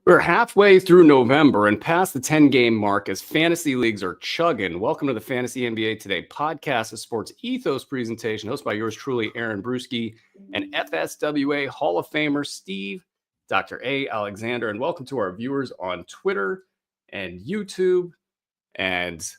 We're halfway through November and past the 10-game mark as fantasy leagues are chugging. Welcome to the Fantasy NBA Today podcast, a sports ethos presentation hosted by yours truly, Aaron Bruski, and FSWA Hall of Famer Steve, Dr. A. Alexander. And welcome to our viewers on Twitter and YouTube. And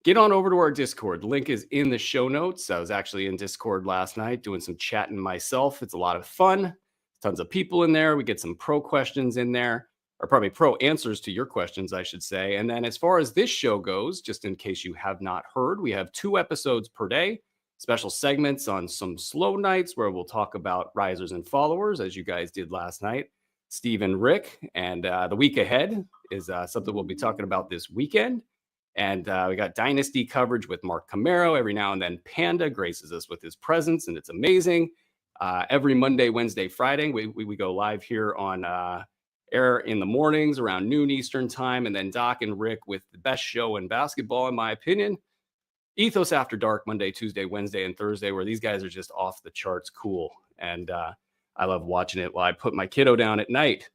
get on over to our Discord. The link is in the show notes. I was actually in Discord last night doing some chatting myself. It's a lot of fun. Tons of people in there. We get some pro questions in there. Or probably pro answers to your questions, I should say. And then as far as this show goes, just in case you have not heard, we have 2 episodes per day, special segments on some slow nights where we'll talk about risers and followers, as you guys did last night, Steve and Rick. And the week ahead is something we'll be talking about this weekend. And we got Dynasty coverage with Mark Camaro. Every now and then Panda graces us with his presence, and it's amazing. Every Monday, Wednesday, Friday, we go live here on air in the mornings around noon Eastern time, and then Doc and Rick with the best show in basketball, in my opinion. Ethos After Dark, Monday, Tuesday, Wednesday, and Thursday, where these guys are just off the charts cool. And I love watching it while I put my kiddo down at night.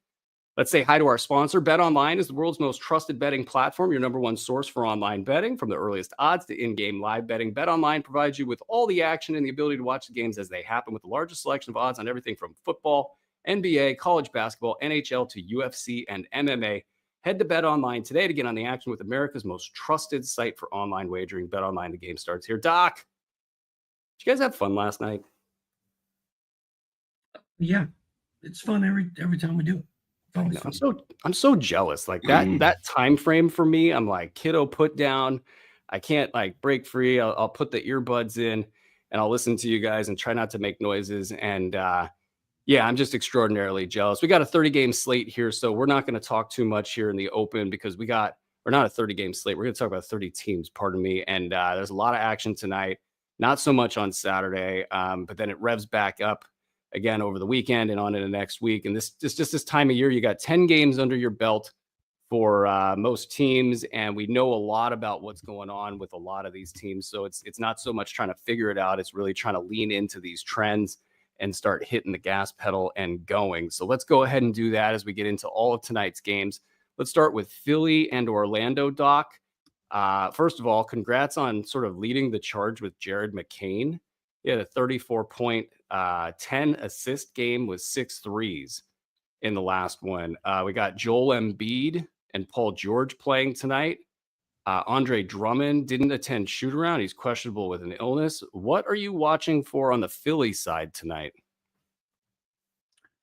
Let's say hi to our sponsor. BetOnline is the world's most trusted betting platform, your number one source for online betting. From the earliest odds to in-game live betting, BetOnline provides you with all the action and the ability to watch the games as they happen with the largest selection of odds on everything from football, NBA, college basketball, NHL to UFC and MMA. Head to BetOnline today to get on the action with America's most trusted site for online wagering. BetOnline, the game starts here. Doc, did you guys have fun last night? Yeah, it's fun every time we do it. I'm so jealous. Like that time frame for me, I'm like, kiddo, put down. I can't like break free. I'll put the earbuds in and I'll listen to you guys and try not to make noises. And yeah, I'm just extraordinarily jealous. We got a 30-game slate here, so we're not going to talk too much here in the open because we're not a 30-game slate. We're going to talk about 30 teams, pardon me. And there's a lot of action tonight, not so much on Saturday, but then it revs back up again over the weekend and on into next week. And this time of year, you got 10 games under your belt for most teams, and we know a lot about what's going on with a lot of these teams. So it's not so much trying to figure it out. It's really trying to lean into these trends and start hitting the gas pedal and going. So let's go ahead and do that as we get into all of tonight's games. Let's start with Philly and Orlando, Doc. First of all, congrats on sort of leading the charge with Jared McCain. He had a 34-point, 10-assist game with 6 threes in the last one. We got Joel Embiid and Paul George playing tonight. Andre Drummond didn't attend shoot-around. He's questionable with an illness. What are you watching for on the Philly side tonight?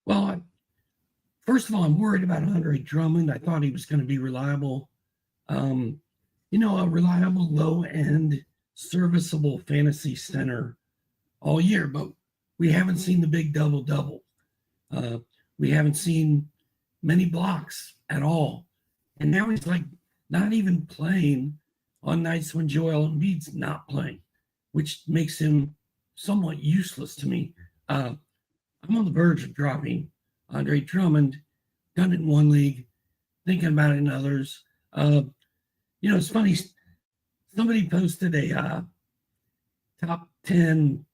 Well, first of all, I'm worried about Andre Drummond. I thought he was going to be reliable. A reliable, low-end, serviceable fantasy center all year. But we haven't seen the big double-double. We haven't seen many blocks at all. And now he's like, not even playing on nights when Joel Embiid's not playing, which makes him somewhat useless to me. I'm on the verge of dropping Andre Drummond. Done it in one league, thinking about it in others. It's funny. Somebody posted a top 10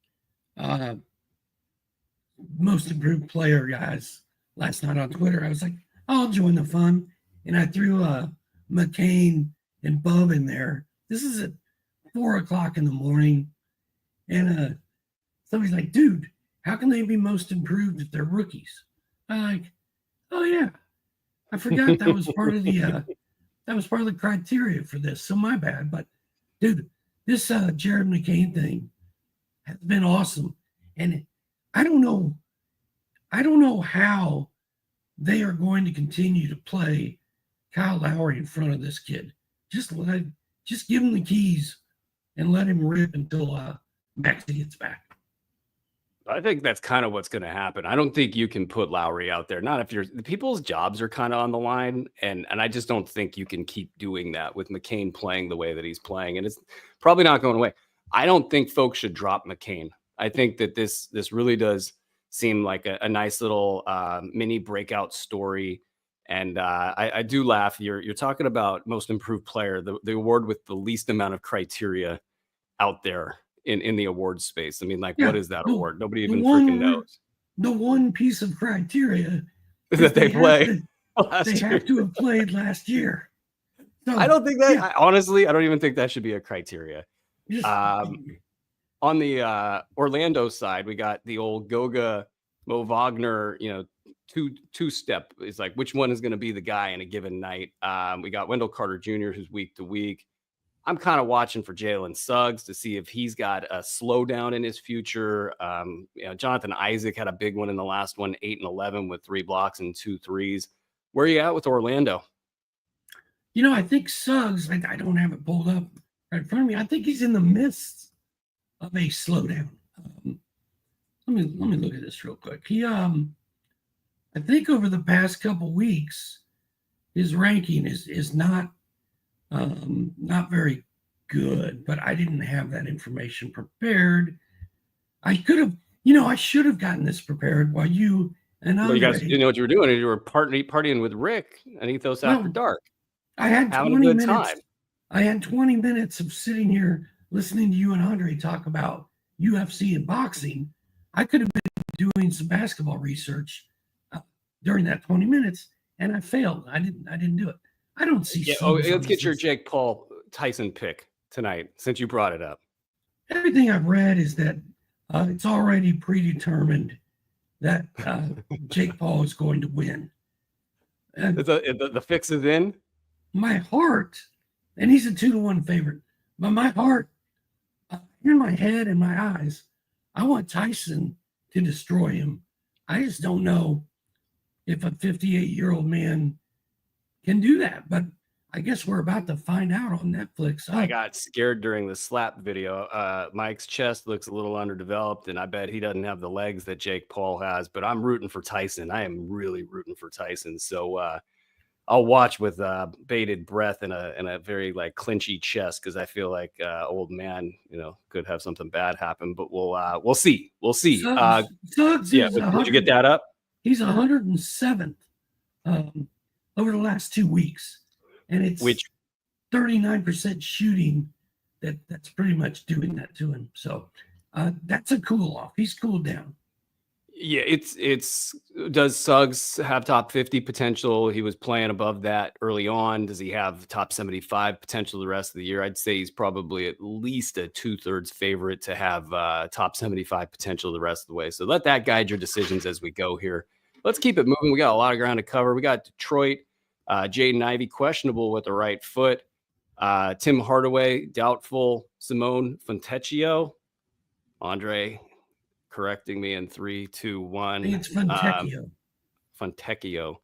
most improved player guys last night on Twitter. I was like, I'll join the fun. And I threw McCain and Bub in there. This is at 4:00 in the morning. And somebody's like, dude, how can they be most improved if they're rookies? I'm like, oh yeah. I forgot that was part of the criteria for this. So my bad. But dude, this Jared McCain thing has been awesome. And I don't know how they are going to continue to play Kyle Lowry in front of this kid. Just give him the keys and let him rip until Maxey gets back. I think that's kind of what's going to happen. I don't think you can put Lowry out there. Not if people's jobs are kind of on the line. And I just don't think you can keep doing that with McCain playing the way that he's playing. And it's probably not going away. I don't think folks should drop McCain. I think that this really does seem like a nice little mini breakout story. And I do laugh. You're talking about most improved player, the award with the least amount of criteria out there in the award space. I mean, like, what is that award? Nobody even freaking knows. The one piece of criteria is that they play. they have to have played last year. So, I don't think that, honestly, I don't even think that should be a criteria. On the Orlando side, we got the old Goga, Mo Wagner, two-step. It's like, which one is going to be the guy in a given night? We got Wendell Carter Jr., who's week to week. I'm kind of watching for Jalen Suggs to see if he's got a slowdown in his future. Jonathan Isaac had a big one in the last one, 8 and 11 with 3 blocks and 2 threes. Where are you at with Orlando? I think Suggs, I don't have it pulled up right in front of me. I think he's in the midst of a slowdown. Let me look at this real quick. He, I think over the past couple weeks, his ranking is not very good, but I didn't have that information prepared. I could have, I should have gotten this prepared while you and you guys didn't know what you were doing. You were partying with Rick and Ethos After Dark. I had 20 minutes. I had 20 minutes of sitting here listening to you and Andre talk about UFC and boxing. I could have been doing some basketball research during that 20 minutes, and I failed. I didn't do it. I don't see. Let's get your Jake Paul Tyson pick tonight, since you brought it up. Everything I've read is that it's already predetermined that Jake Paul is going to win. And the fix is in. My heart, and he's a 2-1 favorite, but my heart, in my head and my eyes, I want Tyson to destroy him. I just don't know if a 58-year-old man can do that, but I guess we're about to find out on Netflix. I got scared during the slap video. Mike's chest looks a little underdeveloped, and I bet he doesn't have the legs that Jake Paul has, but I'm rooting for Tyson. I am really rooting for Tyson. So I'll watch with bated breath and a very clinchy chest, because I feel like old man, could have something bad happen. But we'll see. We'll see. Suggs did you get that up? He's 107th over the last 2 weeks, and it's 39% shooting. That's pretty much doing that to him. So that's a cool off. He's cooled down. Yeah, it's does Suggs have top 50 potential? He was playing above that early on. Does he have top 75 potential the rest of the year? I'd say he's probably at least a 2/3 favorite to have top 75 potential the rest of the way. So let that guide your decisions as we go here. Let's keep it moving. We got a lot of ground to cover. We got Detroit, Jaden Ivey questionable with the right foot. Tim Hardaway doubtful. Simone Fontecchio. Andre correcting me in 3, 2, 1. It's Fontecchio. Fontecchio.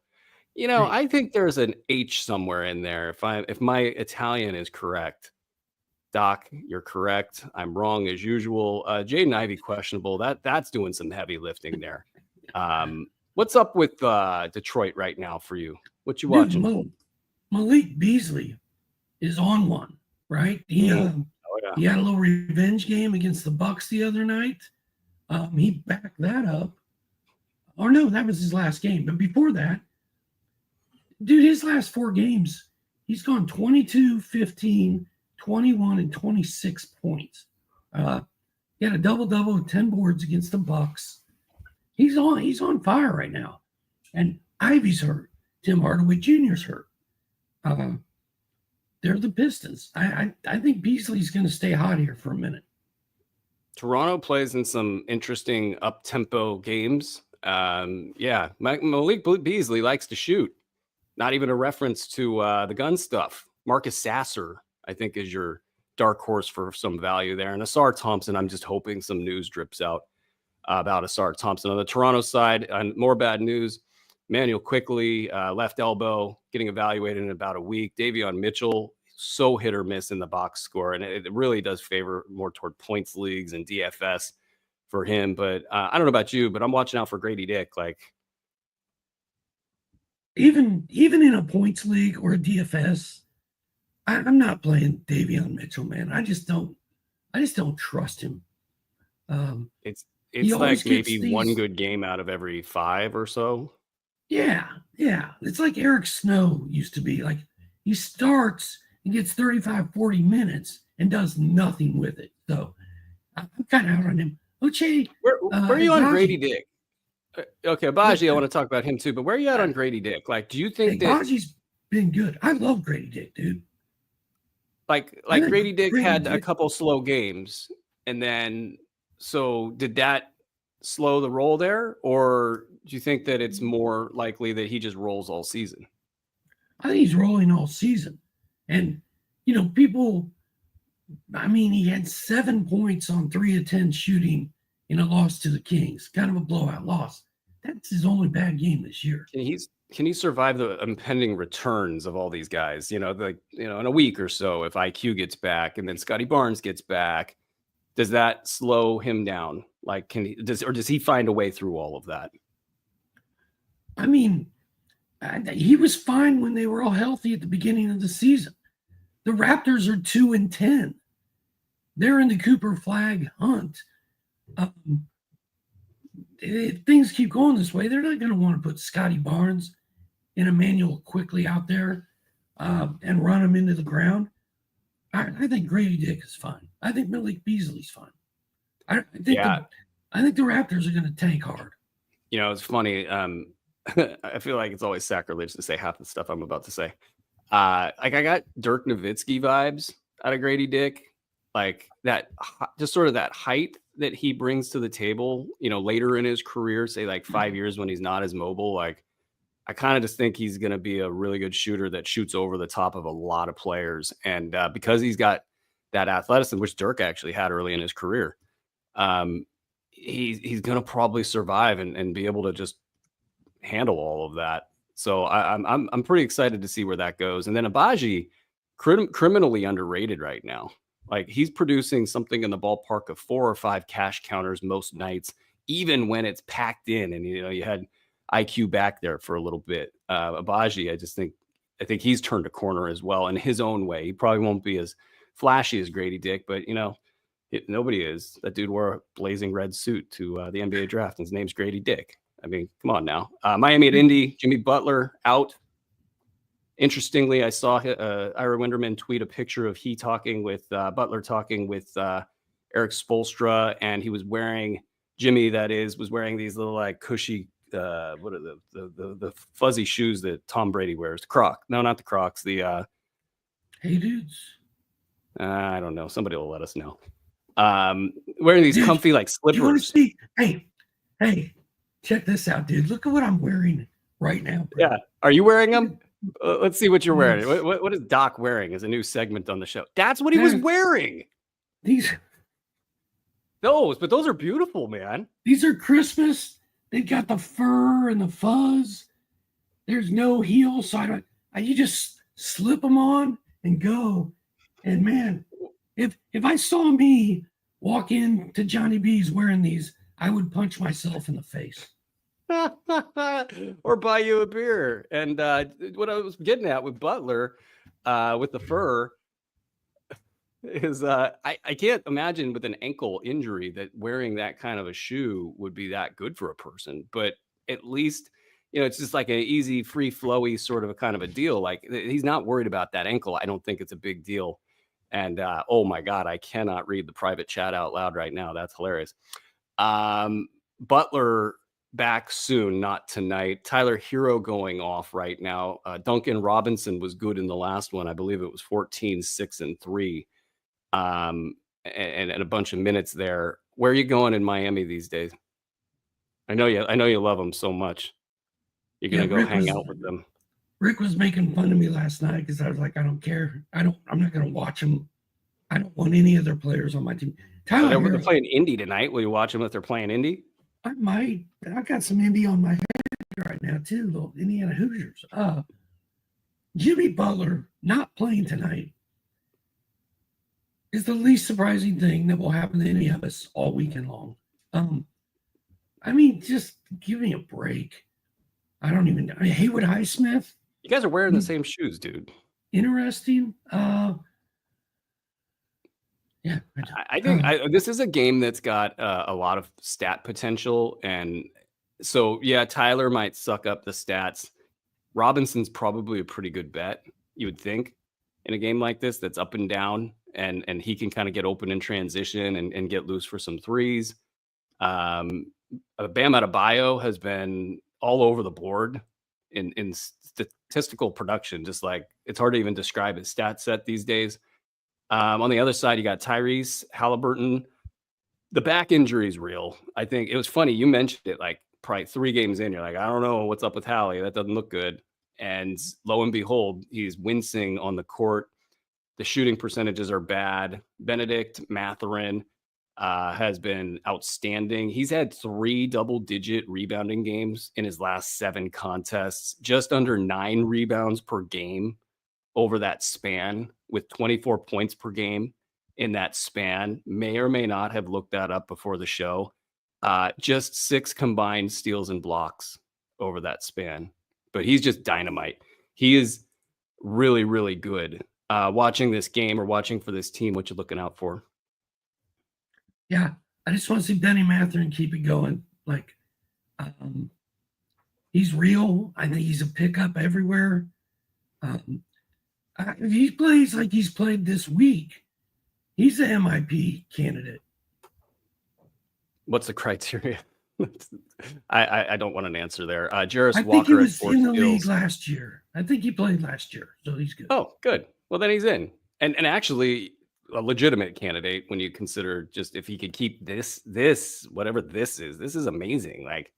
I think there's an H somewhere in there. If my Italian is correct, Doc, you're correct. I'm wrong as usual. Jaden Ivey questionable. That's doing some heavy lifting there. What's up with Detroit right now for you? What you watching? Malik Beasley is on one, right? He had a little revenge game against the Bucks the other night. He backed that up. Or no, that was his last game. But before that, dude, his last 4 games, he's gone 22, 15, 21, and 26 points. He had a double-double with 10 boards against the Bucks. He's on fire right now. And Ivy's hurt. Tim Hardaway Jr.'s hurt. They're the Pistons. I think Beasley's going to stay hot here for a minute. Toronto plays in some interesting up-tempo games. Malik Beasley likes to shoot. Not even a reference to the gun stuff. Marcus Sasser, I think, is your dark horse for some value there. And Asar Thompson, I'm just hoping some news drips out about Asar Thompson. On the Toronto side, and more bad news, Manuel Quickley, left elbow, getting evaluated in about a week. Davion Mitchell, so hit or miss in the box score, and it really does favor more toward points leagues and DFS for him. But I don't know about you, but I'm watching out for Grady Dick. Even in a points league or a DFS, I'm not playing Davion Mitchell, man. I just don't trust him. It's like maybe one good game out of every 5 or so. Yeah. It's like Eric Snow used to be. Like, he starts and gets 35, 40 minutes and does nothing with it. So I'm kind of out on him. Oche, where are you on Grady Dick? Okay, Baji, I want to talk about him too, but where are you at on Grady Dick? Like, do you think that Baji's been good? I love Grady Dick, dude. like Grady Dick had a couple slow games, and then so did that slow the roll there, or do you think that it's more likely that he just rolls all season? I think he's rolling all season. And, people, he had 7 points on 3 of 10 shooting in a loss to the Kings, kind of a blowout loss. That's his only bad game this year. Can he survive the impending returns of all these guys? In a week or so, if IQ gets back and then Scotty Barnes gets back, does that slow him down? Like, does he find a way through all of that? He was fine when they were all healthy at the beginning of the season. The Raptors are 2-10. They're in the Cooper Flag hunt. If things keep going this way, they're not going to want to put Scotty Barnes and Emmanuel quickly out there and run them into the ground. I think Grady Dick is fine. I think Malik Beasley's fine. I think the Raptors are going to tank hard. It's funny. I feel like it's always sacrilege to say half the stuff I'm about to say. I got Dirk Nowitzki vibes out of Grady Dick, like that, just sort of that height that he brings to the table, later in his career, say like 5 years when he's not as mobile. Like, I kind of just think he's going to be a really good shooter that shoots over the top of a lot of players. And because he's got that athleticism, which Dirk actually had early in his career, he's going to probably survive and be able to just handle all of that. So I'm pretty excited to see where that goes. And then Abaji, criminally underrated right now. Like, he's producing something in the ballpark of 4 or 5 cash counters most nights, even when it's packed in. And you had IQ back there for a little bit. Abaji, I think he's turned a corner as well in his own way. He probably won't be as flashy as Grady Dick, but nobody is. That dude wore a blazing red suit to the NBA draft, and his name's Grady Dick. I mean, come on now. Miami at Indy, Jimmy Butler out. Interestingly, I saw Ira Winderman tweet a picture of Butler talking with Eric Spoelstra, and he was wearing was wearing these little like cushy what are the fuzzy shoes that Tom Brady wears? No, not the Crocs. The Hey dudes. I don't know. Somebody will let us know. Wearing these comfy like slippers. You want to see? Hey, check this out, dude. Look at what I'm wearing right now. Bro. Yeah. Are you wearing them? Let's see what you're wearing. What is Doc wearing as a new segment on the show? That's what he was wearing. Those are beautiful, man. These are Christmas. They got the fur and the fuzz. There's no heel, so you just slip them on and go. And man, if I saw me walk into Johnny B's wearing these, I would punch myself in the face. Or buy you a beer. And what I was getting at with Butler, with the fur, is I can't imagine with an ankle injury that wearing that kind of a shoe would be that good for a person. But at least, it's just like an easy, free, flowy sort of a kind of a deal. Like, he's not worried about that ankle. I don't think it's a big deal. And oh my God, I cannot read the private chat out loud right now. That's hilarious. Butler back soon, not tonight. Tyler Hero going off right now. Duncan Robinson was good in the last one. I believe it was 14, 6, and 3. And a bunch of minutes there. Where are you going in Miami these days? I know you love them so much. You're gonna go hang out with them. Rick was making fun of me last night because I was like, I don't care. I'm not gonna watch them. I don't want any of their players on my team. Tyler, they're playing Indy tonight. Will you watch them if they're playing Indy? I might. I've got some Indy on my head right now too, little Indiana Hoosiers. Jimmy Butler not playing tonight is the least surprising thing that will happen to any of us all weekend long. Just give me a break. I don't even know. Haywood Highsmith. You guys are wearing the same shoes, dude. Interesting. Yeah. I think this is a game that's got a lot of stat potential. And so, yeah, Tyler might suck up the stats. Robinson's probably a pretty good bet, you would think, in a game like this that's up and down. And he can kind of get open in transition and get loose for some threes. Bam Adebayo has been all over the board in statistical production. Just like it's hard to even describe his stat set these days. On the other side, you got Tyrese Halliburton. The back injury is real. I think it was funny. You mentioned it like probably 3 games in. You're like, I don't know what's up with Hallie. That doesn't look good. And lo and behold, he's wincing on the court. The shooting percentages are bad. Benedict Mathurin has been outstanding. He's had 3 double-digit rebounding games in his last 7 contests, just under 9 rebounds per game over that span, with 24 points per game in that span. May or may not have looked that up before the show. Just 6 combined steals and blocks over that span. But he's just dynamite. He is really, really good. Watching this game or watching for this team, what you looking out for? Yeah, I just want to see Benny Mathurin keep it going. Like, he's real. I think he's a pickup everywhere. If he plays like he's played this week, he's an MIP candidate. What's the criteria? I don't want an answer there. Jarris I think Walker he was in the skills. league last year. I think he played last year, so he's good. Oh, good. Well, then he's in. And actually a legitimate candidate when you consider just if he could keep this, whatever this is amazing. Like,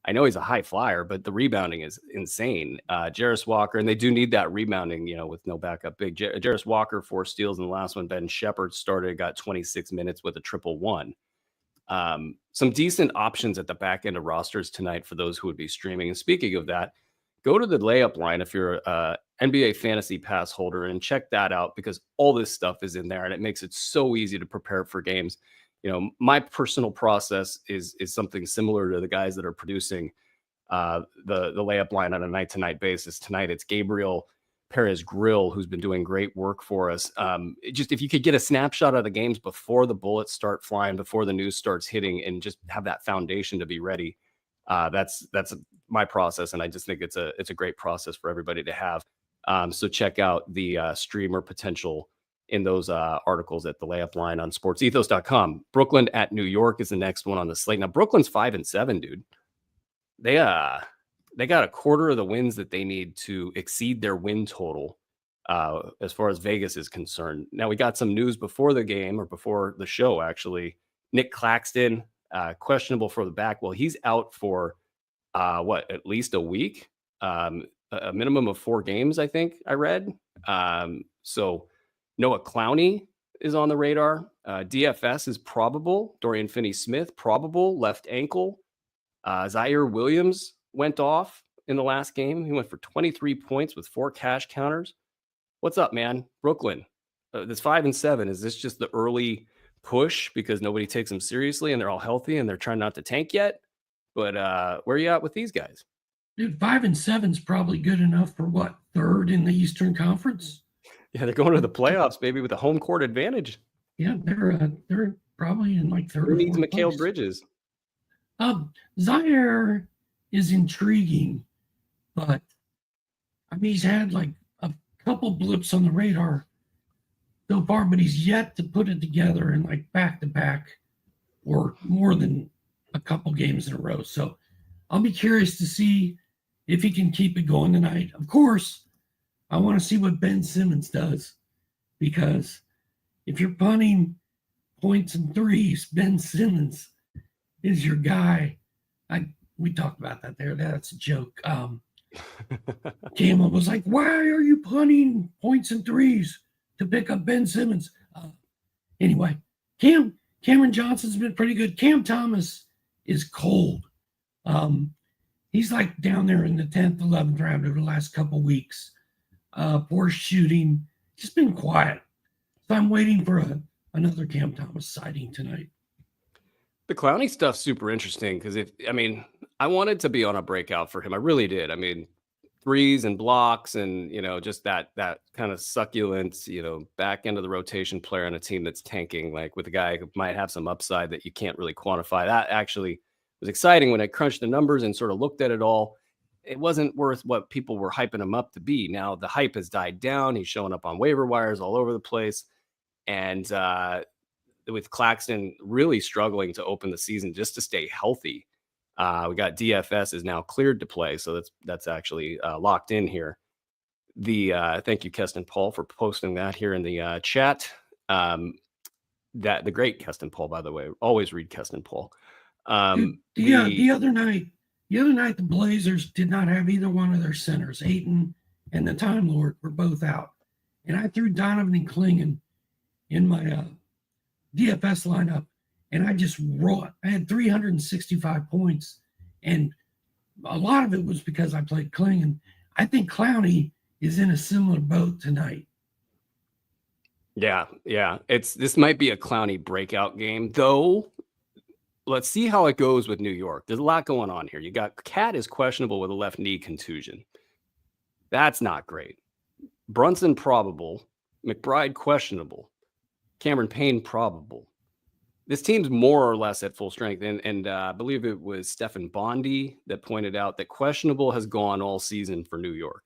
I know he's a high flyer, but the rebounding is insane. Jarris Walker, and they do need that rebounding, with no backup big. Jarris Walker, 4 steals in the last one. Ben Shepherd started, got 26 minutes with a 1-1. Some decent options at the back end of rosters tonight for those who would be streaming. And speaking of that, go to the layup line if you're a NBA fantasy pass holder and check that out, because all this stuff is in there and it makes it so easy to prepare for games. My personal process is something similar to the guys that are producing the layup line on a night-to-night basis. Tonight, it's Gabriel Perez-Grill, who's been doing great work for us. Just if you could get a snapshot of the games before the bullets start flying, before the news starts hitting, and just have that foundation to be ready, that's my process, and I just think it's a great process for everybody to have. So check out the streamer potential in those articles at the layup line on sportsethos.com. Brooklyn at New York is the next one on the slate. Now, Brooklyn's 5-7, dude. They got a quarter of the wins that they need to exceed their win total as far as Vegas is concerned. Now, we got some news before the game, or before the show, actually. Nick Claxton, questionable for the back. Well, he's out for at least a week, a minimum of 4 games, I think I read. So Noah Clowney is on the radar. DFS is probable. Dorian Finney-Smith, probable, left ankle. Zaire Williams went off in the last game. He went for 23 points with 4 cash counters. What's up, man? Brooklyn, this 5-7, is this just the early push because nobody takes them seriously and they're all healthy and they're trying not to tank yet? But where are you at with these guys? Dude, 5-7 is probably good enough for what, 3rd in the Eastern Conference? Yeah, they're going to the playoffs, baby, with a home court advantage. Yeah, they're probably in like 3rd. Who needs Mikal Bridges? Zaire is intriguing, but I mean, he's had like a couple blips on the radar so far, but he's yet to put it together in like back-to-back or more than a couple games in a row. So I'll be curious to see if he can keep it going tonight. Of course, I want to see what Ben Simmons does, because if you're punting points and threes, Ben Simmons is your guy. We talked about that there. That's a joke. Cam was like, why are you punting points and threes to pick up Ben Simmons? Anyway, Cameron Johnson's been pretty good. Cam Thomas is cold. He's like down there in the 10th, 11th round over the last couple weeks. Poor shooting. Just been quiet. So I'm waiting for another Cam Thomas sighting tonight. The Clowney stuff's super interesting because I wanted to be on a breakout for him. I really did. I mean, threes and blocks and, just that kind of succulent, back end of the rotation player on a team that's tanking, like with a guy who might have some upside that you can't really quantify. That actually was exciting when I crunched the numbers and sort of looked at it all. It wasn't worth what people were hyping him up to be. Now the hype has died down. He's showing up on waiver wires all over the place. And with Claxton really struggling to open the season just to stay healthy, We got DFS is now cleared to play, so that's actually locked in here. Thank you, Keston Paul, for posting that here in the chat. That the great Keston Paul, by the way. Always read Keston Paul. The other night, the Blazers did not have either one of their centers. Ayton and the Time Lord were both out, and I threw Donovan and Klingon in my DFS lineup, and I just rolled. I had 365 points, and a lot of it was because I played Klingon. I think Clowney is in a similar boat tonight. Yeah. This might be a Clowney breakout game, though. Let's see how it goes with New York. There's a lot going on here. You got Cat is questionable with a left knee contusion. That's not great. Brunson probable. McBride questionable. Cameron Payne probable. This team's more or less at full strength. And I believe it was Stephen Bondi that pointed out that questionable has gone all season for New York.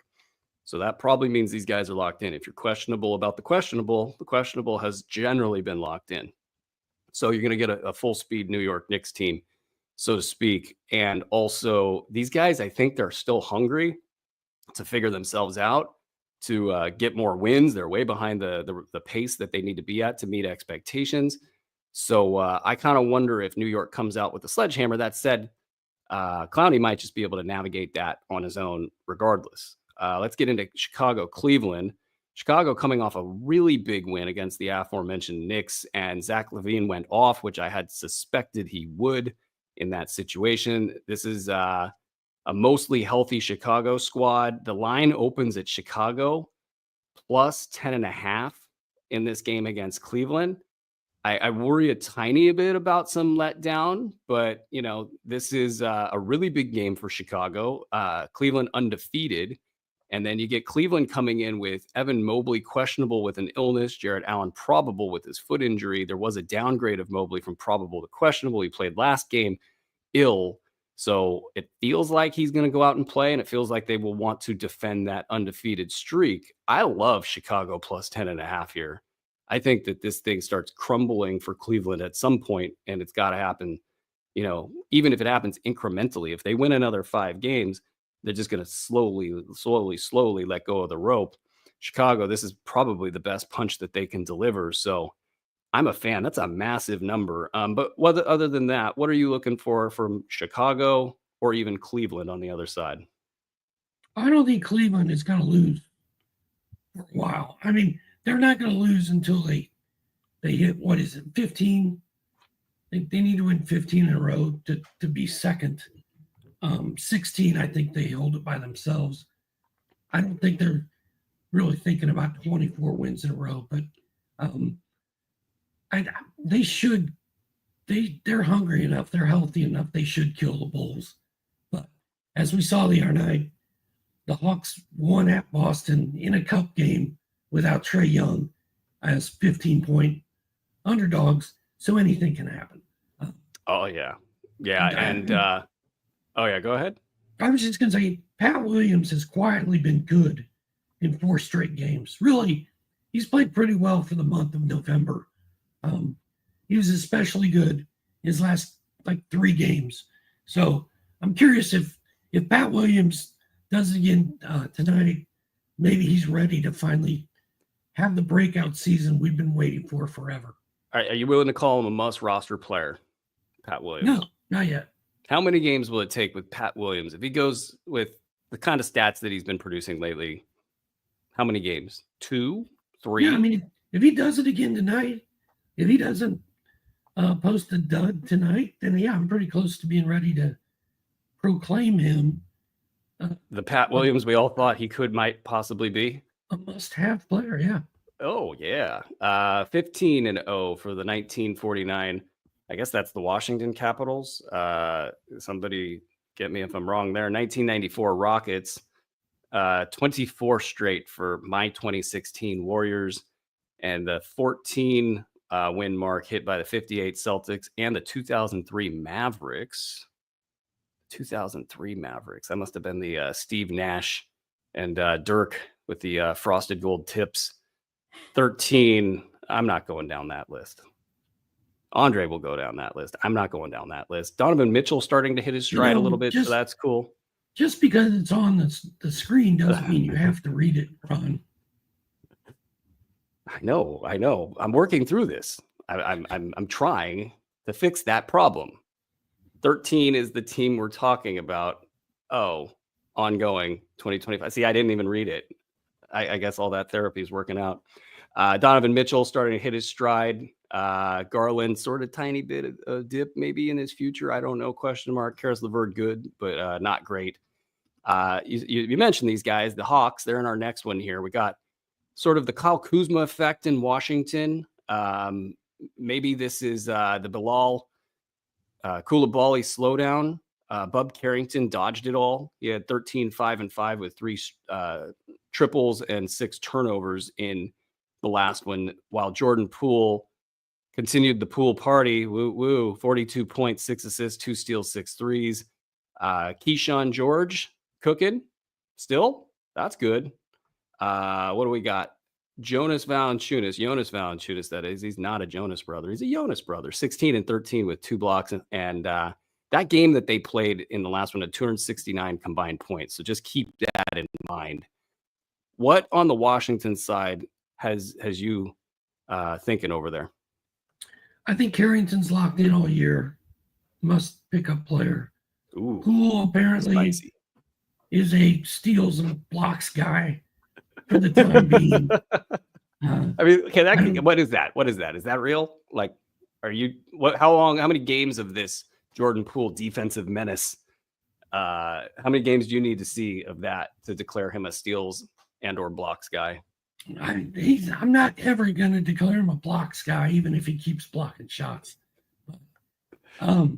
So that probably means these guys are locked in. If you're questionable about the questionable has generally been locked in. So you're going to get a full speed New York Knicks team, so to speak. And also these guys, I think they're still hungry to figure themselves out, to get more wins. They're way behind the pace that they need to be at to meet expectations. So I kind of wonder if New York comes out with a sledgehammer. That said, Clowney might just be able to navigate that on his own regardless. Let's get into Chicago, Cleveland. Chicago coming off a really big win against the aforementioned Knicks, and Zach LaVine went off, which I had suspected he would in that situation. This is a mostly healthy Chicago squad. The line opens at Chicago plus 10.5 in this game against Cleveland. I worry a tiny bit about some letdown, but this is a really big game for Chicago. Cleveland undefeated. And then you get Cleveland coming in with Evan Mobley questionable with an illness, Jarrett Allen probable with his foot injury. There was a downgrade of Mobley from probable to questionable. He played last game ill. So it feels like he's going to go out and play, and it feels like they will want to defend that undefeated streak. I love Chicago plus 10.5 here. I think that this thing starts crumbling for Cleveland at some point, and it's got to happen, even if it happens incrementally. If they win another 5 games, they're just going to slowly let go of the rope. Chicago, this is probably the best punch that they can deliver. So I'm a fan. That's a massive number. But other than that, what are you looking for from Chicago or even Cleveland on the other side? I don't think Cleveland is going to lose for a while. I mean, they're not going to lose until they hit, 15? They need to win 15 in a row to be second. 16, I think they hold it by themselves. I don't think they're really thinking about 24 wins in a row, but they should. They're hungry enough. They're healthy enough. They should kill the Bulls. But as we saw the other night, the Hawks won at Boston in a cup game without Trae Young as 15-point underdogs. So anything can happen. Oh yeah. Go ahead. I was just going to say, Pat Williams has quietly been good in 4 straight games. Really, he's played pretty well for the month of November. He was especially good his last 3 games. So I'm curious if Pat Williams does it again tonight, maybe he's ready to finally have the breakout season we've been waiting for forever. Are you willing to call him a must roster player, Pat Williams? No, not yet. How many games will it take with Pat Williams? If he goes with the kind of stats that he's been producing lately, how many games? 2, 3? Yeah, I mean, if he does it again tonight, if he doesn't post a dud tonight, then yeah, I'm pretty close to being ready to proclaim him the Pat Williams we all thought he might possibly be. A must-have player, yeah. Oh, yeah. 15-0 for the 1949. I guess that's the Washington Capitals. Somebody get me if I'm wrong there. 1994 Rockets. 24 straight for my 2016 Warriors. And the 14 win mark hit by the 58 Celtics and the 2003 Mavericks. 2003 Mavericks. That must have been the Steve Nash and Dirk with the frosted gold tips. 13. I'm not going down that list. Andre will go down that list. I'm not going down that list. Donovan Mitchell starting to hit his stride a little bit, so that's cool. Just because it's on the screen doesn't mean you have to read it, Ron. I know. I'm working through this. I'm trying to fix that problem. 13 is the team we're talking about. Oh, ongoing 2025. See, I didn't even read it. I guess all that therapy is working out. Donovan Mitchell starting to hit his stride. Garland sort of tiny bit of dip maybe in his future. I don't know. Question mark. Karis LeVert good, but not great. You mentioned these guys, the Hawks. They're in our next one here. We got sort of the Kyle Kuzma effect in Washington. Maybe this is the Bilal Coulibaly slowdown. Bub Carrington dodged it all. He had 13, 5, and 5 with 3 triples and 6 turnovers in the last one, while Jordan Poole continued the Poole party. 42 points, 6 assists, 2 steals, 6 threes. Keyshawn George cooking still. That's good. What do we got? Jonas Valanciunas, that is. He's not a Jonas brother. He's a Jonas brother. 16 and 13 with 2 blocks. And that game that they played in the last one had 269 combined points. So just keep that in mind. What on the Washington side has you thinking over there? I think Carrington's locked in all year. Must pick up player. Ooh, Poole apparently is a steals and blocks guy for the time being. I mean, what is that? What is that? Is that real? Like, how many games of this Jordan Poole defensive menace? How many games do you need to see of that to declare him a steals and or blocks guy? I'm not ever going to declare him a blocks guy, even if he keeps blocking shots. I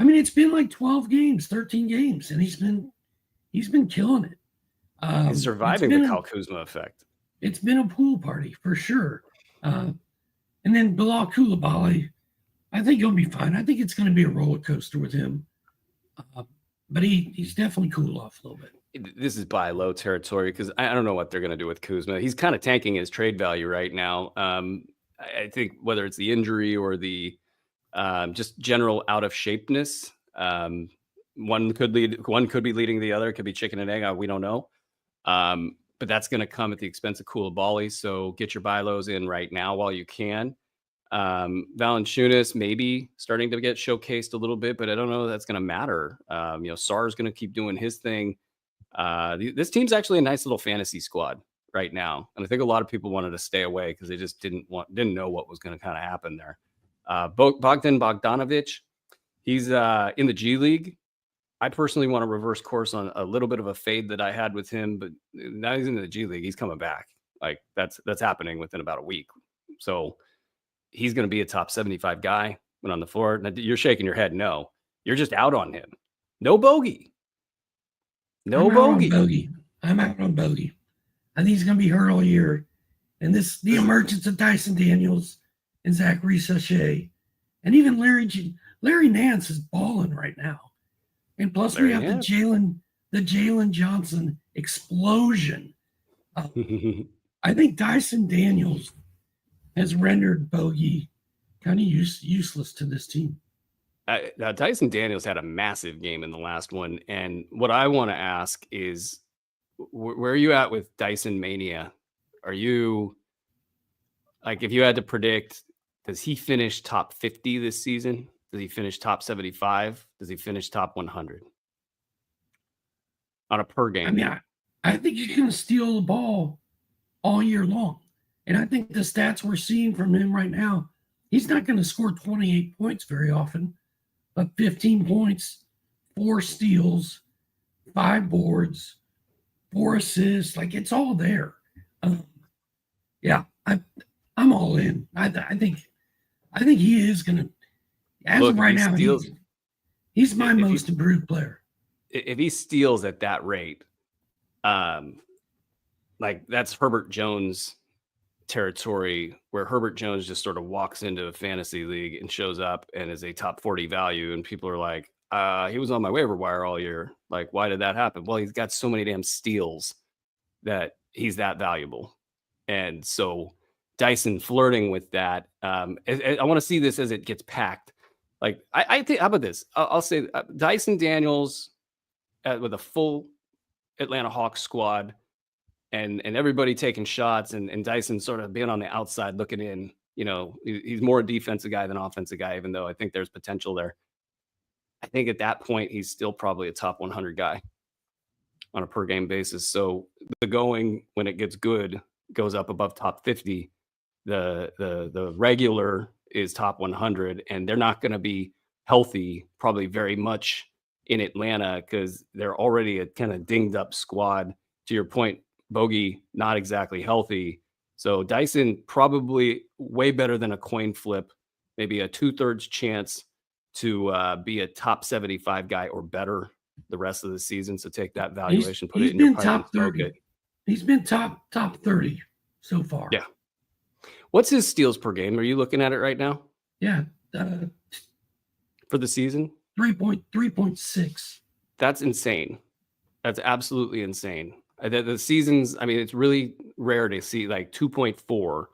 mean, it's been like 12 games, 13 games, and he's been killing it. He's surviving the Kyle Kuzma effect. It's been a Poole party for sure. And then Bilal Coulibaly, I think he'll be fine. I think it's going to be a roller coaster with him. But he's definitely cooled off a little bit. This is buy low territory because I don't know what they're going to do with Kuzma. He's kind of tanking his trade value right now. I think whether it's the injury or the just general out of shapeness, one could be leading the other. It could be chicken and egg. We don't know. But that's going to come at the expense of Coulibaly. So get your buy lows in right now while you can. Valanciunas maybe starting to get showcased a little bit, but I don't know if that's going to matter. Sarr's going to keep doing his thing. This team's actually a nice little fantasy squad right now, and I think a lot of people wanted to stay away because they just didn't know what was going to kind of happen there. Bogdan Bogdanovic, he's in the G League. I personally want to reverse course on a little bit of a fade that I had with him, but now he's in the G League. He's coming back. Like that's happening within about a week. So he's going to be a top 75 guy when on the floor. Now, you're shaking your head. No, you're just out on him. No bogey. No bogey. I'm out on bogey. I think he's going to be hurt all year. And the emergence of Dyson Daniels and Zachary Sachet, and even Larry Nance is balling right now. And plus we have the Jalen Johnson explosion. I think Dyson Daniels has rendered bogey kind of useless to this team. Dyson Daniels had a massive game in the last one. And what I want to ask is, where are you at with Dyson Mania? Are you, like, if you had to predict, does he finish top 50 this season? Does he finish top 75? Does he finish top 100? On a per game? I mean, I think he's going to steal the ball all year long. And I think the stats we're seeing from him right now, he's not going to score 28 points very often, but 15 points, 4 steals, 5 boards, 4 assists. Like, it's all there. Yeah, I'm all in. I think he is going to. As of right now, he's my most improved player. If he steals at that rate, like that's Herbert Jones territory, where Herbert Jones just sort of walks into a fantasy league and shows up and is a top 40 value, and people are like, he was on my waiver wire all year. Like, why did that happen? Well, he's got so many damn steals that he's that valuable. And so Dyson flirting with that. I want to see this as it gets packed. Like I think, how about this? I'll say Dyson Daniels with a full Atlanta Hawks squad and everybody taking shots and Dyson sort of being on the outside looking in. He's more a defensive guy than offensive guy, even though I think there's potential there. I think at that point, he's still probably a top 100 guy on a per game basis. So the going, when it gets good, goes up above top 50. The regular is top 100, and they're not going to be healthy probably very much in Atlanta because they're already a kind of dinged up squad. To your point, Bogey, not exactly healthy. So Dyson probably way better than a coin flip, maybe a 2/3 chance to be a top 75 guy or better the rest of the season. So take that valuation, put it in your pipe top and 30. He's been top 30 so far. Yeah. What's his steals per game? Are you looking at it right now? Yeah. For the season? 3.6. That's insane. That's absolutely insane. The seasons, I mean, it's really rare to see like 2.4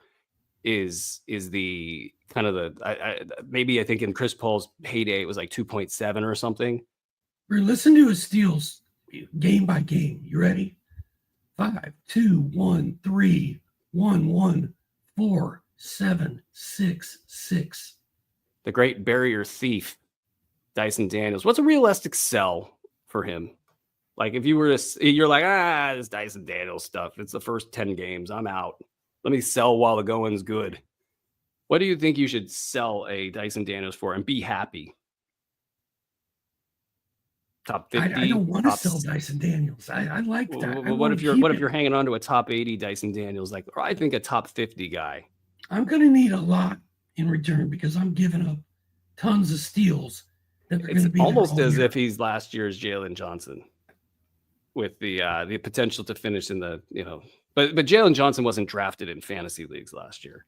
is the kind of the maybe I think in Chris Paul's heyday it was like 2.7 or something. Listen to his steals game by game. You ready? 5, 2, 1, 3, 1, 1, 4, 7, 6, 6. The great barrier thief, Dyson Daniels. What's a realistic sell for him? Like if you were to, you're like, this Dyson Daniels stuff. It's the first 10 games. I'm out. Let me sell while the going's good. What do you think you should sell a Dyson Daniels for and be happy? Top 50. I don't want to sell Dyson Daniels. I like that. What if you're hanging on to a top 80 Dyson Daniels? Like, or I think a top 50 guy. I'm going to need a lot in return because I'm giving up tons of steals. It's almost as if he's last year's Jalen Johnson, with the potential to finish in the But Jalen Johnson wasn't drafted in fantasy leagues last year.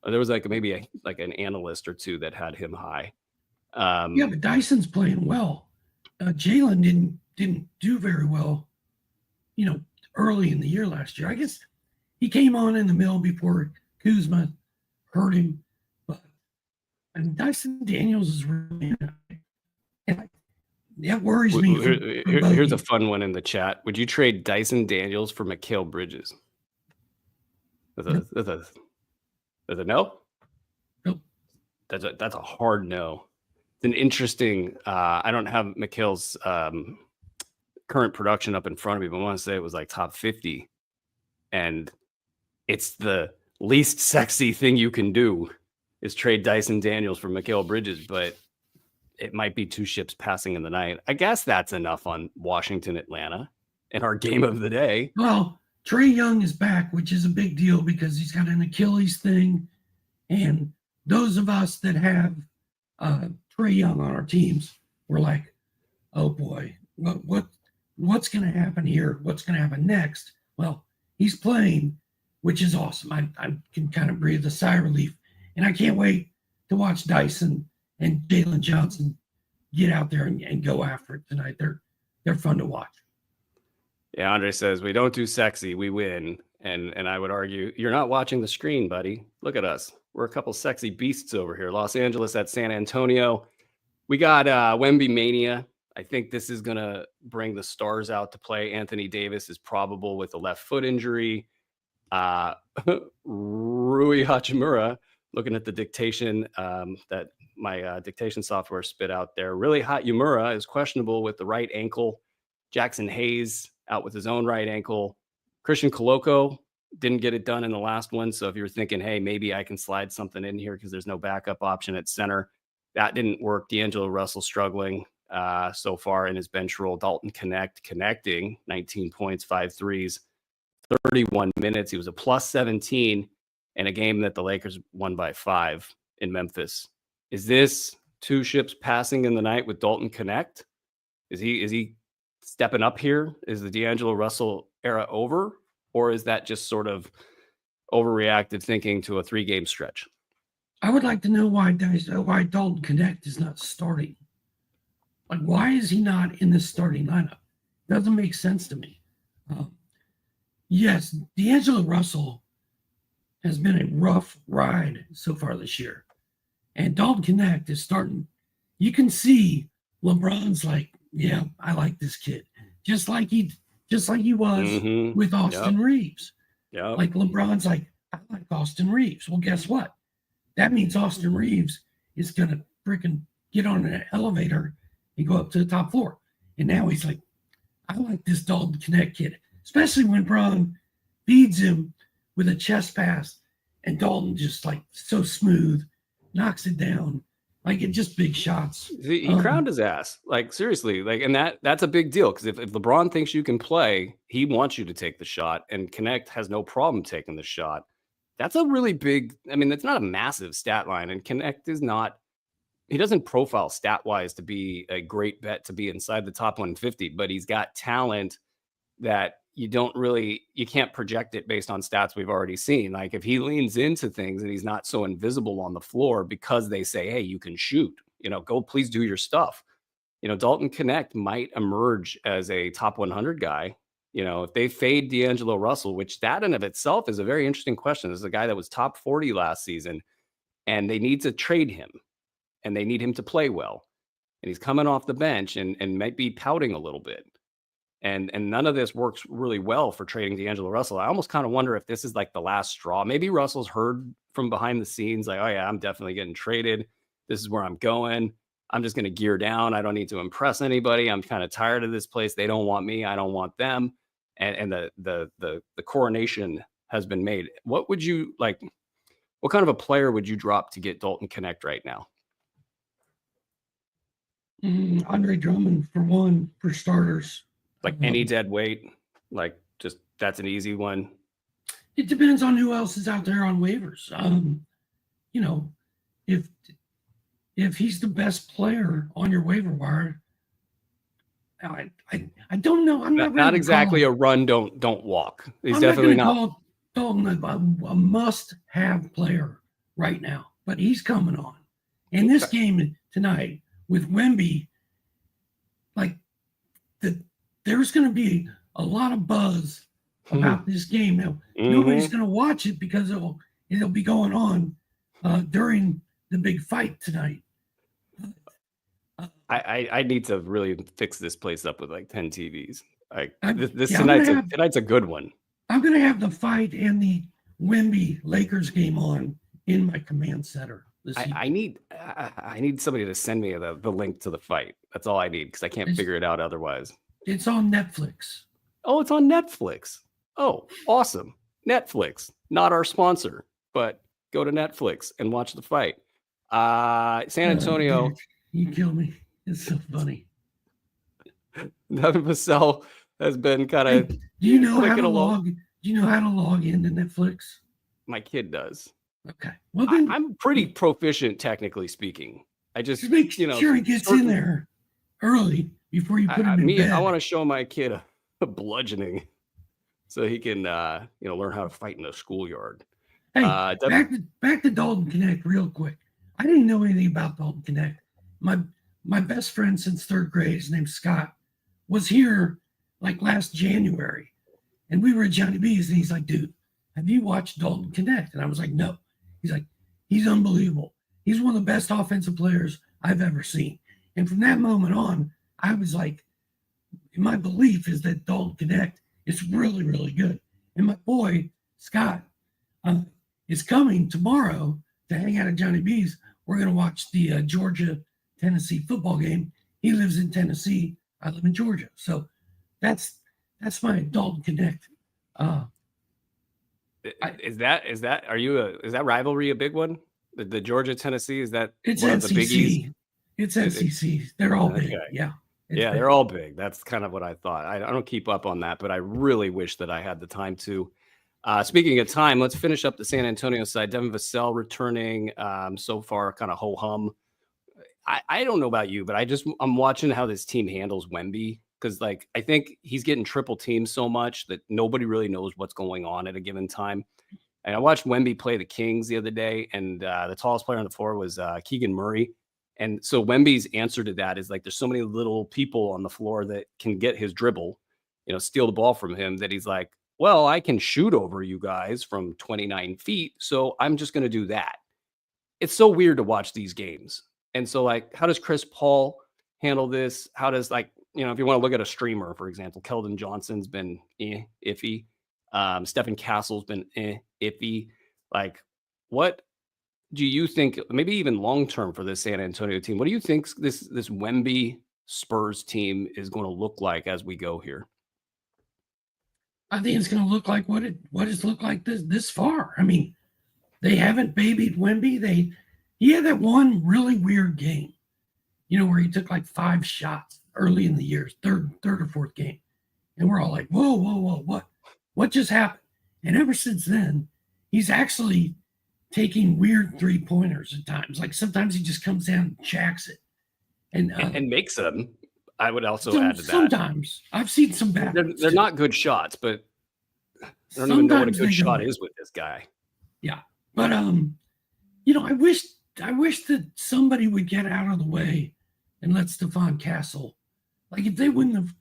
There was maybe an analyst or two that had him high. Yeah, but Dyson's playing well. Jalen didn't do very well, early in the year last year. I guess he came on in the middle before Kuzma hurt him. But Dyson Daniels is really, and that worries me. Here's a fun one in the chat. Would you trade Dyson Daniels for Mikal Bridges? That's a no? Nope. That's a hard no. It's an interesting. I don't have Mikal's current production up in front of me, but I want to say it was like top 50, and it's the least sexy thing you can do is trade Dyson Daniels for Mikal Bridges, but it might be two ships passing in the night. I guess that's enough on Washington, Atlanta, and our game of the day. Well, Trae Young is back, which is a big deal because he's got an Achilles thing, and those of us that have Trae Young on our teams, we're like, oh boy, what's going to happen here? What's going to happen next? Well, he's playing, which is awesome. I can kind of breathe a sigh of relief, and I can't wait to watch Dyson and Jalen Johnson get out there and go after it tonight. They're fun to watch. Yeah, Andre says we don't do sexy, we win, and I would argue you're not watching the screen, buddy. Look at us. We're a couple sexy beasts over here. Los Angeles at San Antonio. We got Wemby Mania. I think this is going to bring the stars out to play. Anthony Davis is probable with a left foot injury. Rui Hachimura, looking at the dictation that my dictation software spit out there. Really hot Yamura is questionable with the right ankle. Jackson Hayes out with his own right ankle. Christian Coloco didn't get it done in the last one. So if you're thinking, hey, maybe I can slide something in here because there's no backup option at center, that didn't work. D'Angelo Russell struggling so far in his bench role. Dalton connecting 19 points, 5 threes, 31 minutes. He was a plus 17 in a game that the Lakers won by 5 in Memphis. Is this two ships passing in the night with Dalton Connect? Is he stepping up here? Is the D'Angelo Russell era over? Or is that just sort of overreactive thinking to a 3-game stretch? I would like to know why Dalton Connect is not starting. Like, why is he not in this starting lineup? Doesn't make sense to me. Yes, D'Angelo Russell has been a rough ride so far this year. And Dalton Connect is starting. You can see LeBron's like, yeah, I like this kid, just like he was with Austin Reeves. Yep. Like LeBron's like, I like Austin Reeves. Well, guess what? That means Austin Reeves is gonna freaking get on an elevator and go up to the top floor. And now he's like, I like this Dalton Connect kid, especially when Bron feeds him with a chest pass, and Dalton just like so smooth, knocks it down, like it just big shots. He crowned his ass, like seriously, like, and that's a big deal because if LeBron thinks you can play, he wants you to take the shot, and Connect has no problem taking the shot. That's a really big. I mean, that's not a massive stat line, and Connect is not. He doesn't profile stat wise to be a great bet to be inside the top 150, but he's got talent that you can't project it based on stats we've already seen. Like if he leans into things and he's not so invisible on the floor because they say, hey, you can shoot, go please do your stuff. Dalton Connect might emerge as a top 100 guy. If they fade D'Angelo Russell, which that in of itself is a very interesting question. This is a guy that was top 40 last season, and they need to trade him, and they need him to play well. And he's coming off the bench and might be pouting a little bit. And none of this works really well for trading D'Angelo Russell. I almost kind of wonder if this is like the last straw. Maybe Russell's heard from behind the scenes, like, oh yeah, I'm definitely getting traded. This is where I'm going. I'm just going to gear down. I don't need to impress anybody. I'm kind of tired of this place. They don't want me. I don't want them. And the coronation has been made. What would you like? What kind of a player would you drop to get Dalton Connect right now? Andre Drummond for one, for starters. Like any dead weight, like just that's an easy one. It depends on who else is out there on waivers. If he's the best player on your waiver wire, I don't know. I'm not exactly a run. Don't walk. He's I'm definitely not not. Call Dalton a must-have player right now, but he's coming on. In this game tonight with Wemby, like there's going to be a lot of buzz about this game. Now, nobody's going to watch it because it'll be going on during the big fight tonight. I need to really fix this place up with like 10 TVs. Tonight's a good one. I'm going to have the fight and the Wemby Lakers game on in my command center. I need somebody to send me the link to the fight. That's all I need because I can't figure it out otherwise. It's on Netflix. Oh, it's on Netflix. Oh, awesome. Netflix, not our sponsor, but go to Netflix and watch the fight. San Antonio. You kill me. It's so funny. Devin Vassell has been kind of. Do you know how to log into Netflix? My kid does. Okay. Well, then I'm pretty proficient, technically speaking. I just make sure he gets in there early before you put him in bed. I want to show my kid a bludgeoning so he can learn how to fight in a schoolyard. Hey, back to Dalton Connect real quick. I didn't know anything about Dalton Connect. My best friend since third grade, his name's Scott, was here like last January, and we were at Johnny B's, and he's like, dude, have you watched Dalton Connect? And I was like, no. He's like, he's unbelievable. He's one of the best offensive players I've ever seen. And from that moment on, I was like, my belief is that Dalton Connect is really, really good. And my boy, Scott, is coming tomorrow to hang out at Johnny B's. We're going to watch the Georgia-Tennessee football game. He lives in Tennessee. I live in Georgia. So that's my Dalton Connect. Is that rivalry a big one? The Georgia-Tennessee, is that it's one SEC. of the biggies? It's SEC. They're all big. Yeah. Yeah, they're all big. That's kind of what I thought. I don't keep up on that, but I really wish that I had the time to. Speaking of time, let's finish up the San Antonio side. Devin Vassell returning so far, kind of ho-hum. I don't know about you, but I'm watching how this team handles Wemby because, like, I think he's getting triple teamed so much that nobody really knows what's going on at a given time. And I watched Wemby play the Kings the other day, and the tallest player on the floor was Keegan Murray. And so Wemby's answer to that is like, there's so many little people on the floor that can get his dribble, steal the ball from him, that he's like, well, I can shoot over you guys from 29 feet, so I'm just going to do that. It's so weird to watch these games. And so, like, how does Chris Paul handle this? How does, like, if you want to look at a streamer, for example, Keldon Johnson's been iffy. Stephen Castle's been iffy. Like, what do you think, maybe even long term for this San Antonio team? What do you think this Wemby Spurs team is going to look like as we go here? I think it's going to look like what it's looked like this far. I mean, they haven't babied Wemby. He had that one really weird game, where he took like 5 shots early in the year, third or fourth game, and we're all like, whoa, what just happened? And ever since then, he's actually taking weird 3-pointers at times. Like sometimes he just comes down and jacks it, and makes them. I would also add to that. Sometimes I've seen some bad. They're not good shots, but I don't even know what a good shot is with this guy. Yeah, but I wish that somebody would get out of the way and let Stephon Castle. Like if they wouldn't have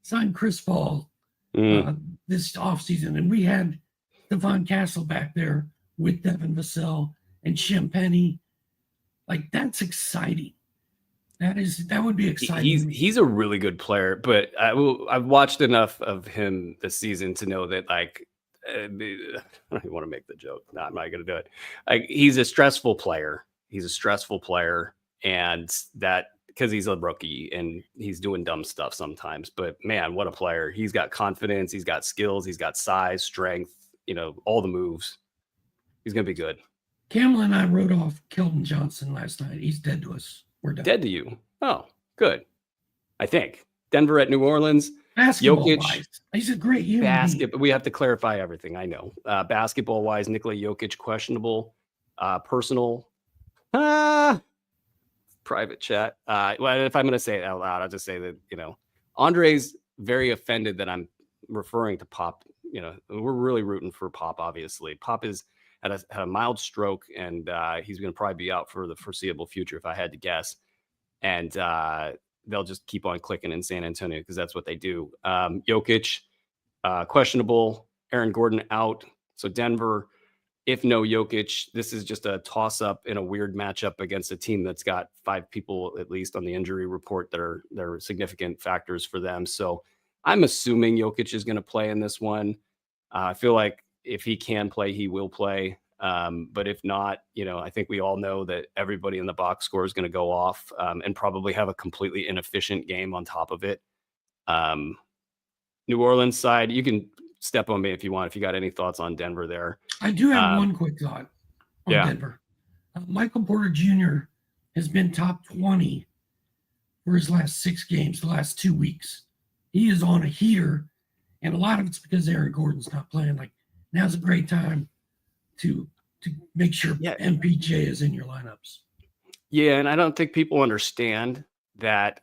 signed Chris Paul this offseason, and we had Stephon Castle back there with Devin Vassell and Champagny, like that's exciting. That would be exciting. He's a really good player, but I've watched enough of him this season to know that, like, I don't even want to make the joke. No, I'm not going to do it. Like, he's a stressful player. And that because he's a rookie and he's doing dumb stuff sometimes. But man, what a player! He's got confidence. He's got skills. He's got size, strength. All the moves. He's going to be good. Cameron and I wrote off Keldon Johnson last night. He's dead to us. We're done. Dead to you. Oh, good. I think Denver at New Orleans. Basketball-wise, he's a great human being. We have to clarify everything. I know. Basketball-wise, Nikola Jokic questionable. Personal. Private chat. Well, if I'm going to say it out loud, I'll just say that Andre's very offended that I'm referring to Pop. We're really rooting for Pop. Obviously, Pop is had a mild stroke, and he's going to probably be out for the foreseeable future, if I had to guess. And they'll just keep on clicking in San Antonio because that's what they do. Jokic, questionable. Aaron Gordon out. So Denver, if no Jokic, this is just a toss-up in a weird matchup against a team that's got 5 people at least on the injury report that are significant factors for them. So I'm assuming Jokic is going to play in this one. I feel like if he can play, he will play. But if not, I think we all know that everybody in the box score is going to go off and probably have a completely inefficient game on top of it. New Orleans side, you can step on me if you want, if you got any thoughts on Denver there. I do have one quick thought on Denver. Michael Porter Jr. has been top 20 for his last 6 games, the last 2 weeks. He is on a heater, and a lot of it's because Aaron Gordon's not playing. Like, now's a great time to make sure MPJ is in your lineups. Yeah, and I don't think people understand that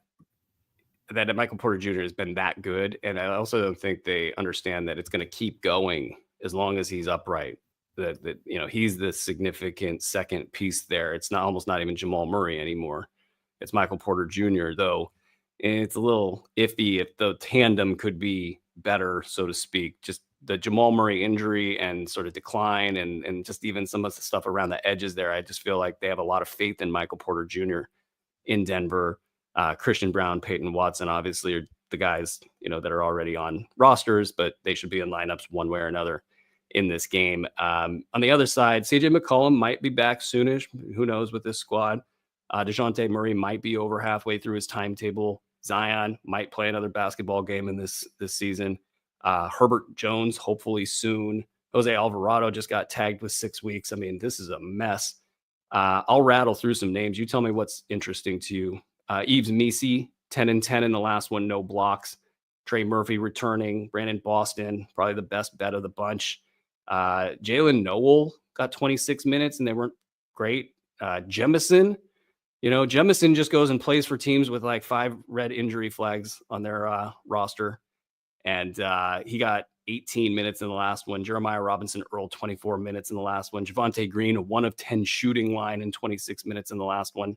Michael Porter Jr. has been that good, and I also don't think they understand that it's going to keep going as long as he's upright. That he's the significant second piece there. It's almost not even Jamal Murray anymore. It's Michael Porter Jr. though, and it's a little iffy if the tandem could be better, so to speak. Just the Jamal Murray injury and sort of decline and just even some of the stuff around the edges there. I just feel like they have a lot of faith in Michael Porter Jr. in Denver. Christian Brown, Peyton Watson, obviously are the guys, that are already on rosters, but they should be in lineups one way or another in this game. On the other side, CJ McCollum might be back soonish. Who knows with this squad? DeJounte Murray might be over halfway through his timetable. Zion might play another basketball game in this season. Herbert Jones, hopefully soon. Jose Alvarado just got tagged with 6 weeks. I mean, this is a mess. I'll rattle through some names. You tell me what's interesting to you. Yves Missi, 10-10 in the last one, no blocks. Trey Murphy returning. Brandon Boston, probably the best bet of the bunch. Jalen Noel got 26 minutes, and they weren't great. Jemison, Jemison just goes and plays for teams with like 5 red injury flags on their roster. And he got 18 minutes in the last one. Jeremiah Robinson Earl, 24 minutes in the last one. Javonte Green, a 1 of 10 shooting line in 26 minutes in the last one.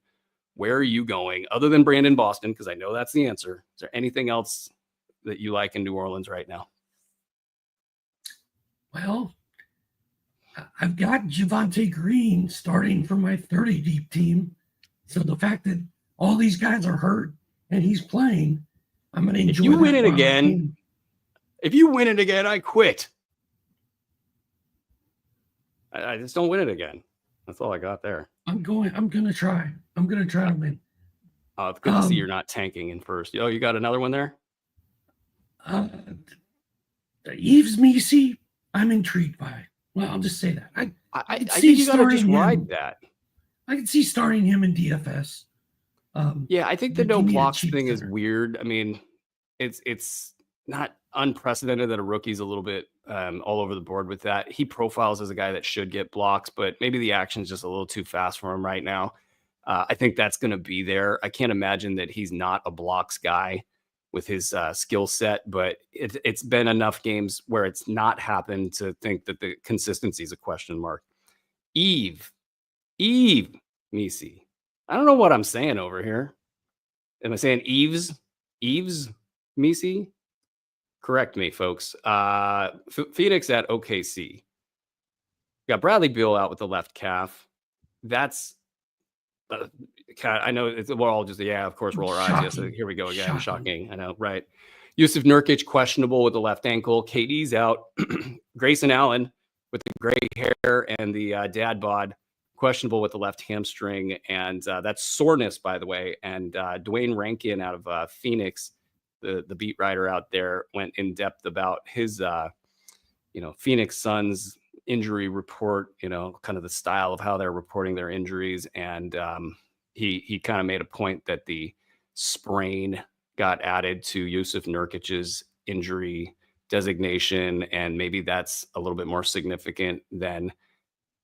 Where are you going other than Brandon Boston? Because I know that's the answer. Is there anything else that you like in New Orleans right now? Well, I've got Javonte Green starting for my 30 deep team. So the fact that all these guys are hurt and he's playing, I'm going to enjoy If you win that it while I again, can. if you win it again, I quit. I just don't win it again. That's all I got there. I'm going to try. I'm going to try to win. It's good to see you're not tanking in first. Oh, you got another one there? Yves Missi, I'm intrigued by. Well, I'll just say that. I think you got to just ride that. I can see starting him in DFS. Yeah, I think the no blocks thing is weird. I mean, it's not unprecedented that a rookie's a little bit all over the board with that. He profiles as a guy that should get blocks, but maybe the action's just a little too fast for him right now. I think that's going to be there. I can't imagine that he's not a blocks guy with his skill set, but it's been enough games where it's not happened to think that the consistency is a question mark. Yves Missi. I don't know what I'm saying over here. Am I saying Yves Missi? Correct me, folks. Phoenix at OKC. Got Bradley Beal out with the left calf. That's I know we're all just, of course, roll our eyes. Yes, here we go again. Shocking. I know, right? Yusuf Nurkic questionable with the left ankle. KD's out. Grayson Allen with the gray hair and the dad bod questionable with the left hamstring, and that's soreness, by the way. And Dwayne Rankin out of Phoenix, the beat writer out there, went in depth about his Phoenix Suns injury report, kind of the style of how they're reporting their injuries. And he kind of made a point that the sprain got added to Yusuf Nurkic's injury designation. And maybe that's a little bit more significant than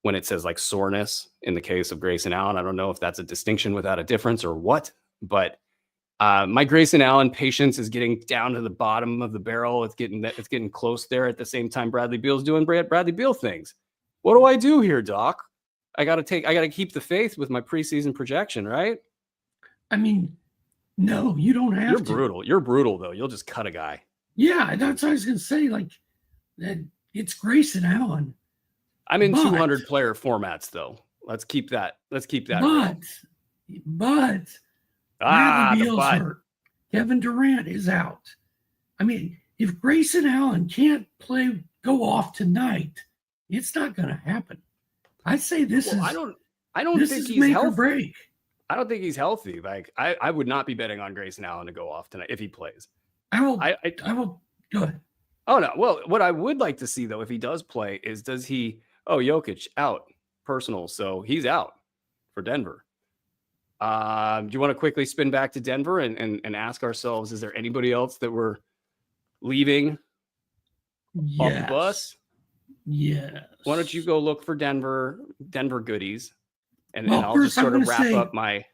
when it says like soreness in the case of Grayson Allen. I don't know if that's a distinction without a difference or what, but my Grayson Allen patience is getting down to the bottom of the barrel. It's getting close there. At the same time, Bradley Beal's doing Bradley Beal things. What do I do here, Doc? I got to keep the faith with my preseason projection, right? I mean, no, you don't have to. Brutal. You're brutal though. You'll just cut a guy. Yeah, that's what I was going to say. like it's Grayson Allen. I'm in 200 player formats though. Let's keep that. But Bradley Beal's hurt. Kevin Durant is out. I mean, if Grayson Allen can't go off tonight, it's not going to happen. I say I don't think he's make healthy. Or break. I don't think he's healthy. Like I would not be betting on Grayson Allen to go off tonight if he plays. I will go ahead. Oh no. Well, what I would like to see though, if he does play, is Jokic out personal, so he's out for Denver. Do you want to quickly spin back to Denver and ask ourselves, is there anybody else that we're leaving off the bus? Yes. Why don't you go look for Denver goodies, and I'll just sort of wrap up my.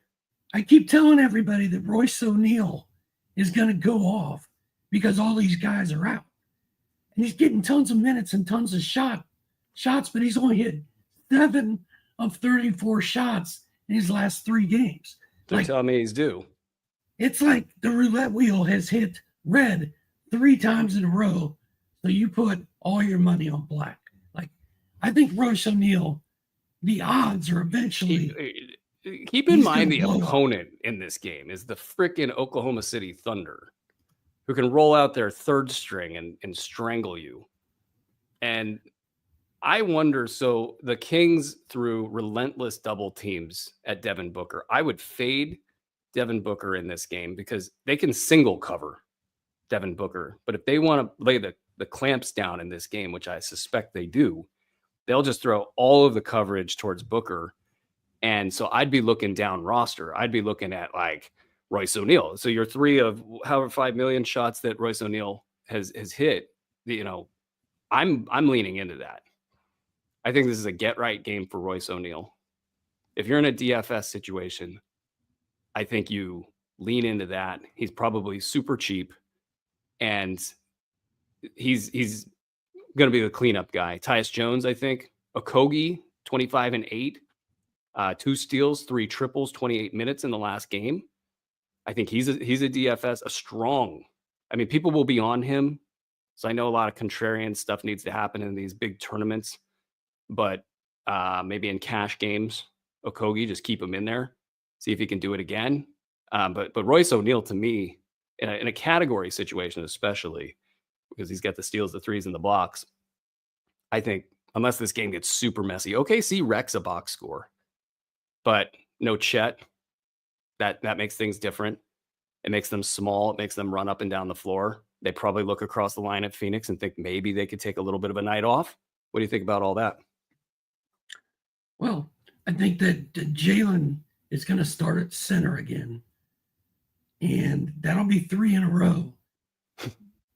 I keep telling everybody that Royce O'Neal is going to go off because all these guys are out, and he's getting tons of minutes and tons of shots, but he's only hit 7 of 34 shots in his last 3 games. They're telling me he's due. It's like the roulette wheel has hit red 3 times in a row, so you put all your money on black. Like, I think Royce O'Neal, the odds are eventually. Keep in mind the opponent in this game is the freaking Oklahoma City Thunder, who can roll out their third string and strangle you. And I wonder, so the Kings threw relentless double teams at Devin Booker. I would fade Devin Booker in this game because they can single cover Devin Booker. But if they want to lay the clamps down in this game, which I suspect they do, they'll just throw all of the coverage towards Booker. And so I'd be looking down roster. I'd be looking at like Royce O'Neal. So your 3 of however 5 million shots that Royce O'Neal has hit, I'm leaning into that. I think this is a get right game for Royce O'Neal. If you're in a DFS situation, I think you lean into that. He's probably super cheap, and he's going to be the cleanup guy. Tyus Jones, I think. Okogie, 25 and 8, 2 steals, 3 triples, 28 minutes in the last game. I think he's a DFS, a strong. I mean, people will be on him So I know a lot of contrarian stuff needs to happen in these big tournaments, but maybe in cash games, Okogie, just keep him in there, see if he can do it again. But Royce O'Neal, to me, in a category situation, especially because he's got the steals, the threes, and the blocks, I think unless this game gets super messy, OKC wrecks a box score, but no Chet. That makes things different. It makes them small. It makes them run up and down the floor. They probably look across the line at Phoenix and think maybe they could take a little bit of a night off. What do you think about all that? Well, I think that Jalen is going to start at center again, and that'll be 3 in a row.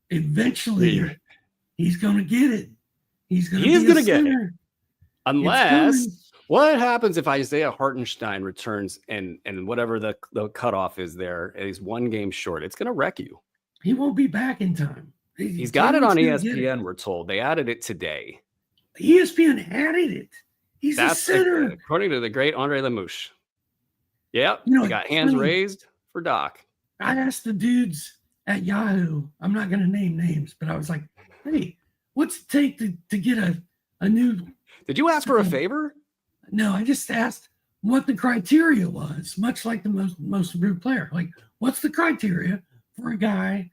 Eventually, he's going to get it. He's going to get it. Unless, what happens if Isaiah Hartenstein returns and whatever the cutoff is there, he's 1 game short? It's going to wreck you. He won't be back in time. He's got it on ESPN, we're told. They added it today. ESPN added it. He's a center. According to the great Andre Lemouche. Yep. You got hands raised for Doc. I asked the dudes at Yahoo, I'm not going to name names, but I was like, hey, what's it take to get a new... Did you ask for a favor? No, I just asked what the criteria was, much like the most improved player. Like, what's the criteria for a guy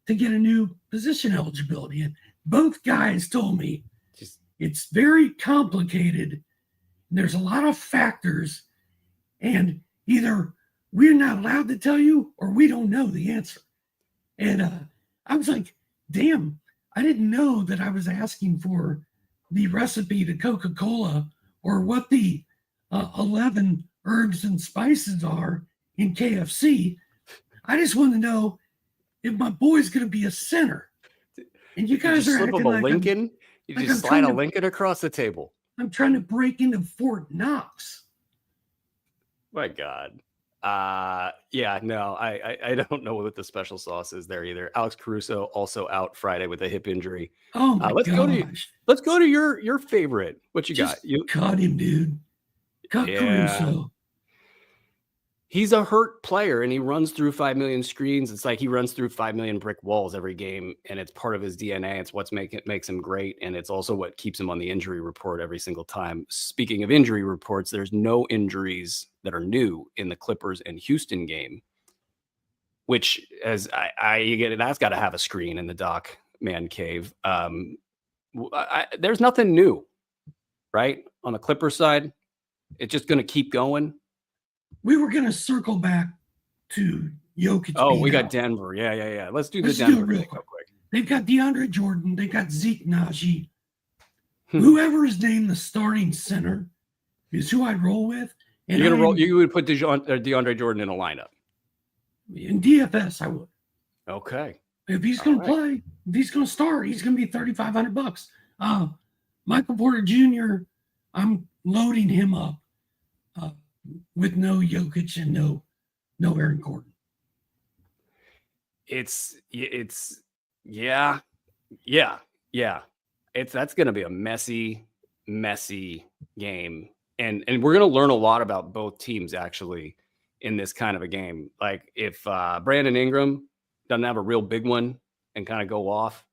to get a new position eligibility? And both guys told me it's very complicated. There's a lot of factors, and either we're not allowed to tell you or we don't know the answer. And I was like, damn, I didn't know that I was asking for the recipe to Coca-Cola or what the 11 herbs and spices are in KFC. I just want to know if my boy's going to be a center. And you guys are acting like Lincoln. You like just slide a Lincoln across the table. I'm trying to break into Fort Knox. My God. Yeah, no, I don't know what the special sauce is there either. Alex Caruso also out Friday with a hip injury. Oh my gosh. Let's go to your favorite. What you just got? You cut him, dude. Cut Caruso. He's a hurt player and he runs through 5 million screens. It's like he runs through 5 million brick walls every game, and it's part of his DNA. It's what makes him great, and it's also what keeps him on the injury report every single time. Speaking of injury reports, there's no injuries that are new in the Clippers and Houston game, which as I get it, that's got to have a screen in the Doc man cave. There's nothing new, right? On the Clippers side, it's just going to keep going. We were going to circle back to Jokic. Oh, we got Denver. Yeah. Let's do the Denver thing real quick. They've got DeAndre Jordan. They got Zeke Naji. Whoever is named the starting center is who I'd roll with. And you're gonna roll. You would put DeAndre Jordan in a lineup. In DFS, I would. Okay. If he's going to play, if he's going to start, he's going to be $3,500. Michael Porter Jr., I'm loading him up. With no Jokic and no Aaron Gordon. That's going to be a messy game. And we're going to learn a lot about both teams actually in this kind of a game. Like if Brandon Ingram doesn't have a real big one and kind of go off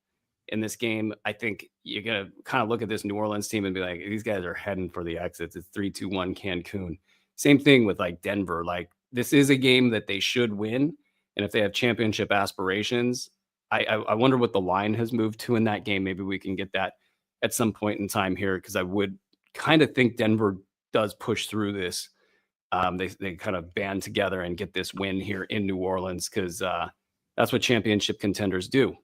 in this game, I think you're going to kind of look at this New Orleans team and be like, these guys are heading for the exits. It's 3-2-1 Cancun. Same thing with like Denver. Like this is a game that they should win. And if they have championship aspirations, I wonder what the line has moved to in that game. Maybe we can get that at some point in time here, because I would kind of think Denver does push through this. They kind of band together and get this win here in New Orleans, because that's what championship contenders do.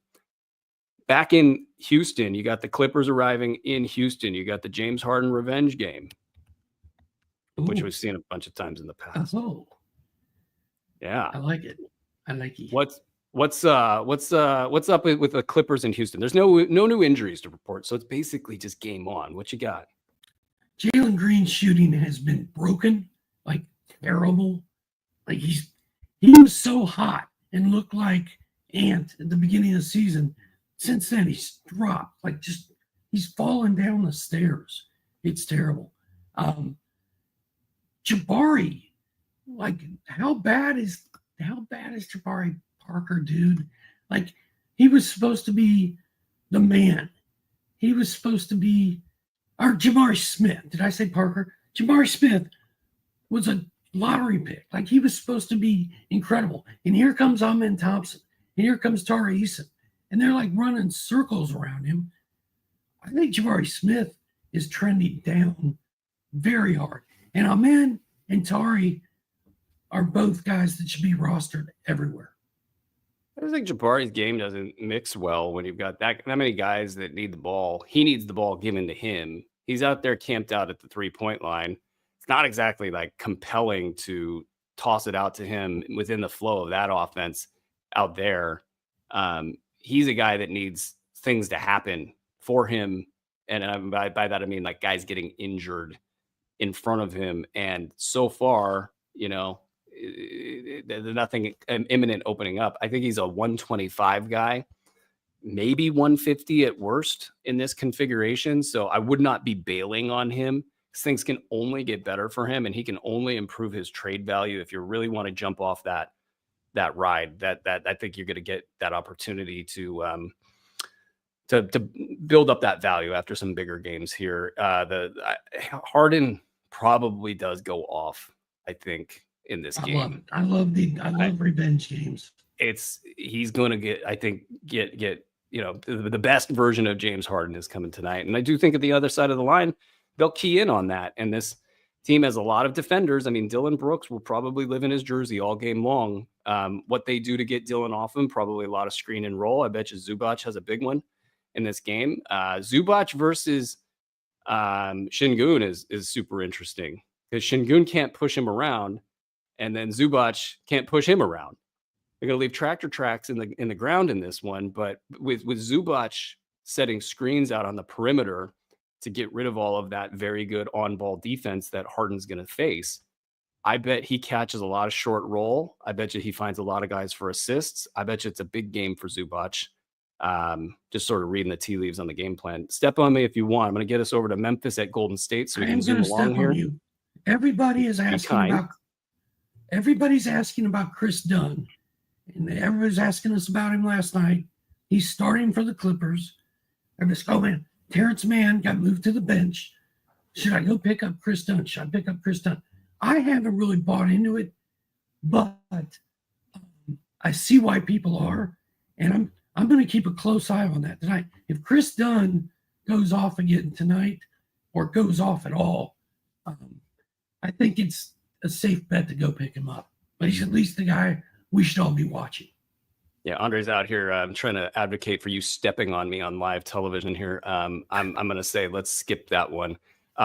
Back in Houston, you got the Clippers arriving in Houston. You got the James Harden revenge game. Ooh. Which we've seen a bunch of times in the past. Oh, yeah, I like it. What's up with the Clippers in Houston? There's no new injuries to report, so it's basically just game on. What you got? Jalen Green's shooting has been broken, like terrible. Like he was so hot and looked like Ant at the beginning of the season. Since then, he's dropped. Like he's fallen down the stairs. It's terrible. Jabari, like how bad is Jabari Parker, dude? Like He was supposed to be the man. He was supposed to be our Jabari Smith. Did I say Parker? Jabari Smith was a lottery pick. Like, he was supposed to be incredible. And here comes Amen Thompson. And here comes Tari Eason. And they're like running circles around him. I think Jabari Smith is trending down very hard. And Amen and Tari are both guys that should be rostered everywhere. I just think Jabari's game doesn't mix well when you've got that many guys that need the ball. He needs the ball given to him. He's out there camped out at the 3-point line. It's not exactly like compelling to toss it out to him within the flow of that offense out there. He's a guy that needs things to happen for him. And by that, I mean like guys getting injured in front of him. And so far, there's nothing imminent opening up. I think he's a 125 guy, maybe 150 at worst in this configuration. So I would not be bailing on him. Things can only get better for him, and he can only improve his trade value if you really want to jump off that ride. That I think you're going to get that opportunity to build up that value after some bigger games here. Harden probably does go off, I think, in this game. I love revenge games. He's going to get the best version of James Harden is coming tonight. And I do think at the other side of the line, they'll key in on that. And this team has a lot of defenders. I mean, Dylan Brooks will probably live in his jersey all game long. What they do to get Dylan off him, probably a lot of screen and roll. I bet you Zubac has a big one in this game. Zubac versus Şengün is super interesting because Şengün can't push him around, and then Zubac can't push him around. They're going to leave tractor tracks in the ground in this one, but with Zubac setting screens out on the perimeter to get rid of all of that very good on-ball defense that Harden's going to face, I bet he catches a lot of short roll. I bet you he finds a lot of guys for assists. I bet you it's a big game for Zubac. Just sort of reading the tea leaves on the game plan. Step on me if you want. I'm going to get us over to Memphis at Golden State so we can zoom along here. Everybody's asking about Chris Dunn, and everybody's asking us about him last night. He's starting for the Clippers. Everybody's going, man, Terrence Mann got moved to the bench. Should I go pick up Chris Dunn? Should I pick up Chris Dunn? I haven't really bought into it, but I see why people are, and I'm going to keep a close eye on that tonight. If Chris Dunn goes off again tonight or goes off at all, I think it's a safe bet to go pick him up. But he's at least the guy we should all be watching. Yeah, Andre's out here. I'm trying to advocate for you stepping on me on live television here. I'm going to say let's skip that one.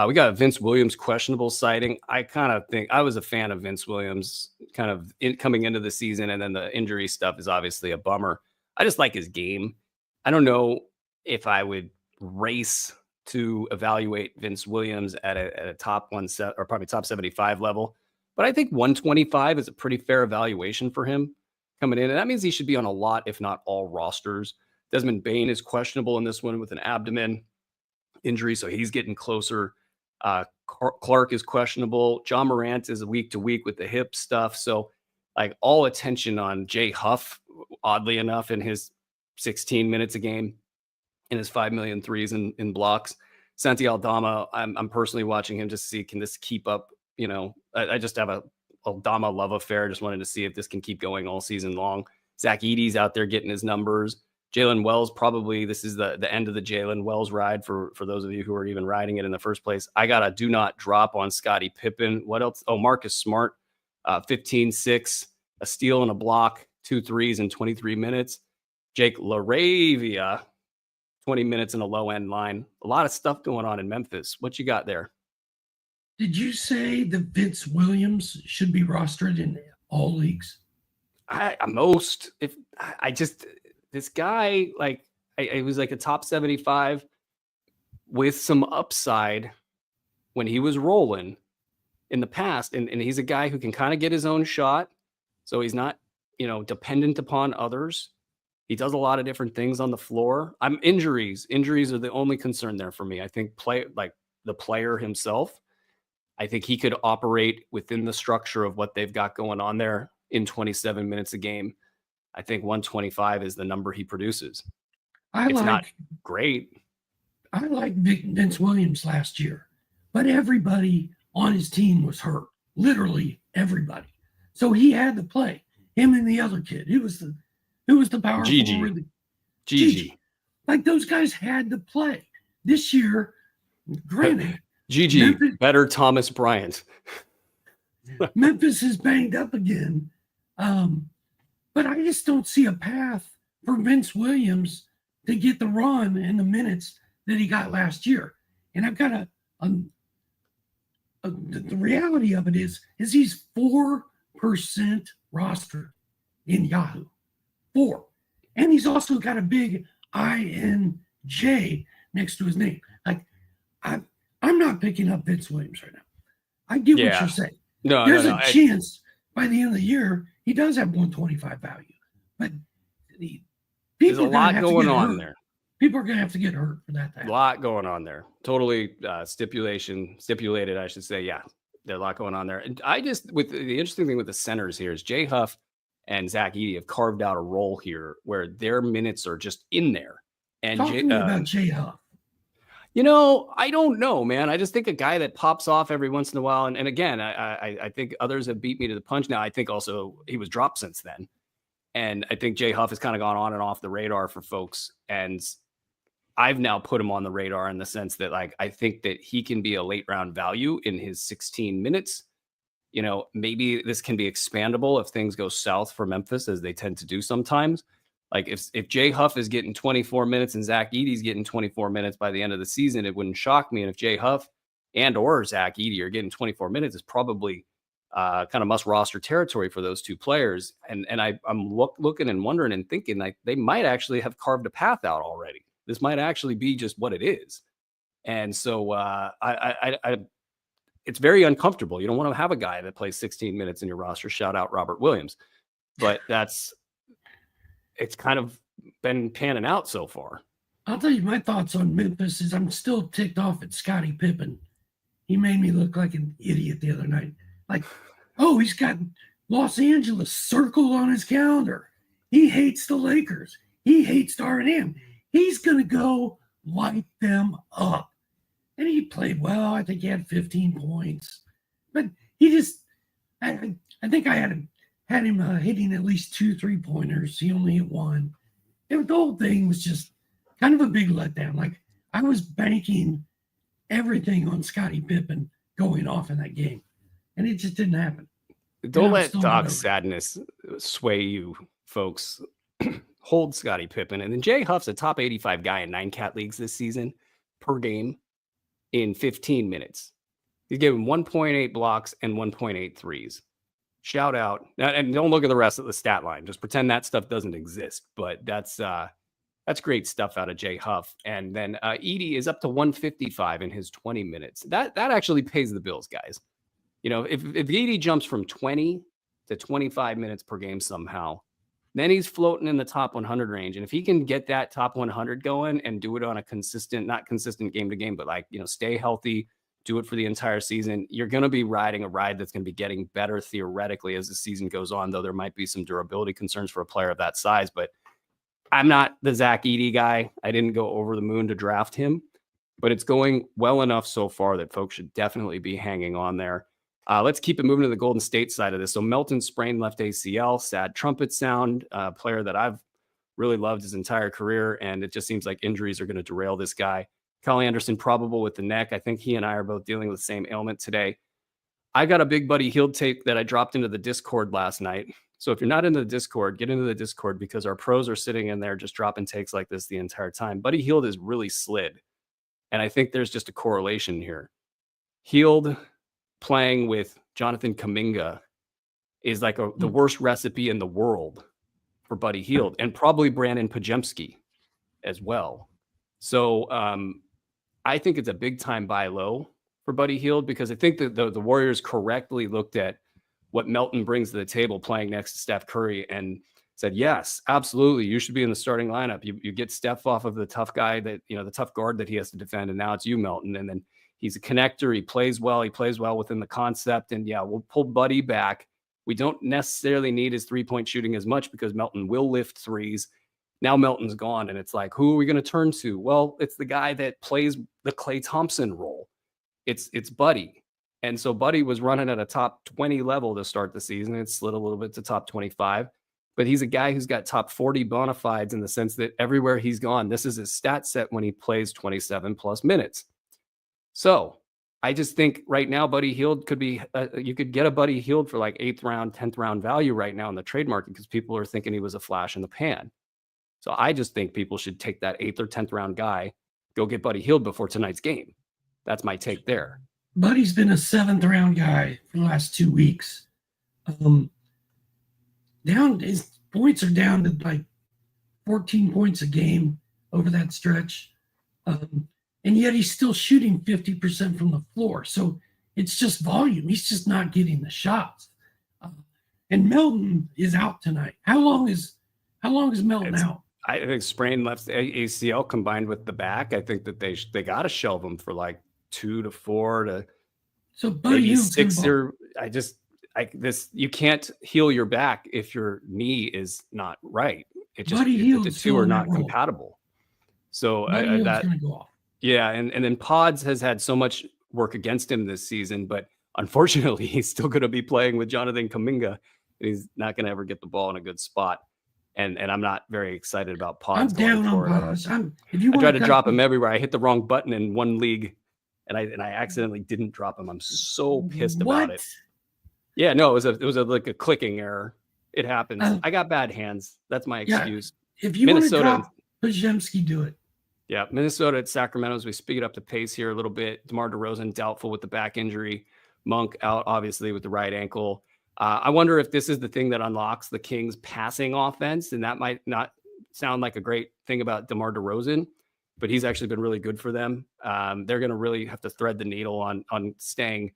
We got a Vince Williams questionable sighting. I kind of think I was a fan of Vince Williams kind of coming into the season, and then the injury stuff is obviously a bummer. I just like his game. I don't know if I would race to evaluate Vince Williams at a top 1 or probably top 75 level, but I think 125 is a pretty fair evaluation for him coming in, and that means he should be on a lot, if not all, rosters. Desmond Bane is questionable in this one with an abdomen injury, so he's getting closer. Clark is questionable. John Morant is week to week with the hip stuff, so like all attention on Jay Huff, oddly enough, in his 16 minutes a game, in his 5 million threes in blocks. Santi Aldama, I'm personally watching him just to see, can this keep up? I just have a Aldama love affair. Just wanted to see if this can keep going all season long. Zach Edey's out there getting his numbers. Jalen Wells, probably this is the end of the Jalen Wells ride for those of you who are even riding it in the first place. I got a do not drop on Scottie Pippen. What else? Oh, Marcus Smart, 15-6, a steal and a block, 2 threes in 23 minutes. Jake LaRavia, 20 minutes in a low-end line. A lot of stuff going on in Memphis. What you got there? Did you say that Vince Williams should be rostered in all leagues? This guy, like, it was like a top 75 with some upside when he was rolling in the past. And he's a guy who can kind of get his own shot. So he's not, dependent upon others. He does a lot of different things on the floor. Injuries are the only concern there for me. I think the player himself, I think he could operate within the structure of what they've got going on there in 27 minutes a game. I think 125 is the number he produces. It's not great. I like Vince Williams last year, but everybody on his team was hurt. Literally everybody. So he had to play. Him and the other kid. Who was the power forward? Gigi. Like those guys had to play. This year, granted. Gigi, better Thomas Bryant. Memphis is banged up again. But I just don't see a path for Vince Williams to get the run and the minutes that he got last year. And I've got the reality of it is he's 4% roster in Yahoo. 4. And he's also got a big INJ next to his name. Like, I'm not picking up Vince Williams right now. I get what you're saying. There's a chance by the end of the year he does have 125 value. But there's a lot going on there. People are going to have to get hurt for that. A lot going on there. Totally stipulated, I should say. Yeah, there's a lot going on there. And with the interesting thing with the centers here is Jay Huff and Zach Edey have carved out a role here where their minutes are just in there. And talk to me about Jay Huff. I don't know, man. I just think a guy that pops off every once in a while. And again, I think others have beat me to the punch now. I think also he was dropped since then. And I think Jay Huff has kind of gone on and off the radar for folks. And I've now put him on the radar in the sense that, like, I think that he can be a late round value in his 16 minutes. Maybe this can be expandable if things go south for Memphis, as they tend to do sometimes. Like if Jay Huff is getting 24 minutes and Zach Edey's getting 24 minutes by the end of the season, it wouldn't shock me. And if Jay Huff or Zach Edey are getting 24 minutes, it's probably kind of must roster territory for those two players. And I'm looking and wondering and thinking like they might actually have carved a path out already. This might actually be just what it is. And so it's very uncomfortable. You don't want to have a guy that plays 16 minutes in your roster. Shout out Robert Williams. But it's kind of been panning out so far. I'll tell you my thoughts on Memphis is I'm still ticked off at Scottie Pippen. He made me look like an idiot the other night. Like, he's got Los Angeles circled on his calendar. He hates the Lakers. He hates R&M. He's going to go light them up. And he played well. I think he had 15 points. But he just, I think I had him hitting at least 2 3-pointers. He only hit 1. The whole thing was just kind of a big letdown. Like, I was banking everything on Scottie Pippen going off in that game, and it just didn't happen. Don't let Doc's sadness sway you, folks. Hold Scottie Pippen. And then Jay Huff's a top 85 guy in 9-cat leagues this season per game in 15 minutes. He's given 1.8 blocks and 1.8 threes. Shout out. And don't look at the rest of the stat line. Just pretend that stuff doesn't exist. But that's great stuff out of Jay Huff. And then Edey is up to 155 in his 20 minutes. That actually pays the bills, guys. If Edey jumps from 20 to 25 minutes per game somehow, then he's floating in the top 100 range. And if he can get that top 100 going and do it on a not consistent game to game, but stay healthy, do it for the entire season, you're going to be riding a ride that's going to be getting better theoretically as the season goes on, though there might be some durability concerns for a player of that size. But I'm not the Zach Edey guy. I didn't go over the moon to draft him, but it's going well enough so far that folks should definitely be hanging on there. Let's keep it moving to the Golden State side of this. So Melton sprained left ACL, sad trumpet sound, player that I've really loved his entire career. And it just seems like injuries are going to derail this guy. Kyle Anderson probable with the neck. I think he and I are both dealing with the same ailment today. I got a Big Buddy Hield tape that I dropped into the Discord last night. So if you're not into the Discord, get into the Discord because our pros are sitting in there just dropping takes like this the entire time. Buddy Hield is really slid. And I think there's just a correlation here. Hield playing with Jonathan Kuminga is like the worst recipe in the world for Buddy Hield, and probably Brandon Pajemski as well. So I think it's a big time buy low for Buddy Hield because I think that the Warriors correctly looked at what Melton brings to the table playing next to Steph Curry and said, yes, absolutely, you should be in the starting lineup. You get Steph off of the tough guy that, the tough guard that he has to defend, and now it's you, Melton. And then he's a connector. He plays well. He plays well within the concept. And yeah, we'll pull Buddy back. We don't necessarily need his 3-point shooting as much because Melton will lift threes. Now Melton's gone, and it's like, who are we going to turn to? Well, it's the guy that plays the Klay Thompson role. It's Buddy. And so Buddy was running at a top 20 level to start the season. It slid a little bit to top 25. But he's a guy who's got top 40 bona fides in the sense that everywhere he's gone, this is his stat set when he plays 27 plus minutes. So I just think right now, Buddy Hield could be, you could get a Buddy Hield for like 8th round, 10th round value right now in the trade market because people are thinking he was a flash in the pan. So I just think people should take that 8th or 10th round guy, go get Buddy Hield before tonight's game. That's my take there. Buddy's been a 7th round guy for the last 2 weeks. His points are down to like 14 points a game over that stretch. And yet he's still shooting 50% from the floor. So it's just volume. He's just not getting the shots. And Melton is out tonight. How long is Melton out? I think sprained left ACL combined with the back. I think that they got to shelve him for like 2 to 4 to so Buddy 6 or you can't heal your back if your knee is not right. It just the two are not compatible. So that's going to go off. Yeah, and then Pods has had so much work against him this season, but unfortunately, he's still going to be playing with Jonathan Kuminga. He's not going to ever get the ball in a good spot, and I'm not very excited about Pods. I'm down on Pods. I tried to drop him everywhere. I hit the wrong button in one league, and I accidentally didn't drop him. I'm so pissed about it. Yeah, no, it was like a clicking error. It happens. I got bad hands. That's my excuse. If you want to drop Podziemski, do it. Yeah, Minnesota at Sacramento, as we speed it up the pace here a little bit. DeMar DeRozan doubtful with the back injury. Monk out, obviously, with the right ankle. I wonder if this is the thing that unlocks the Kings' passing offense, and that might not sound like a great thing about DeMar DeRozan, but he's actually been really good for them. They're going to really have to thread the needle on staying,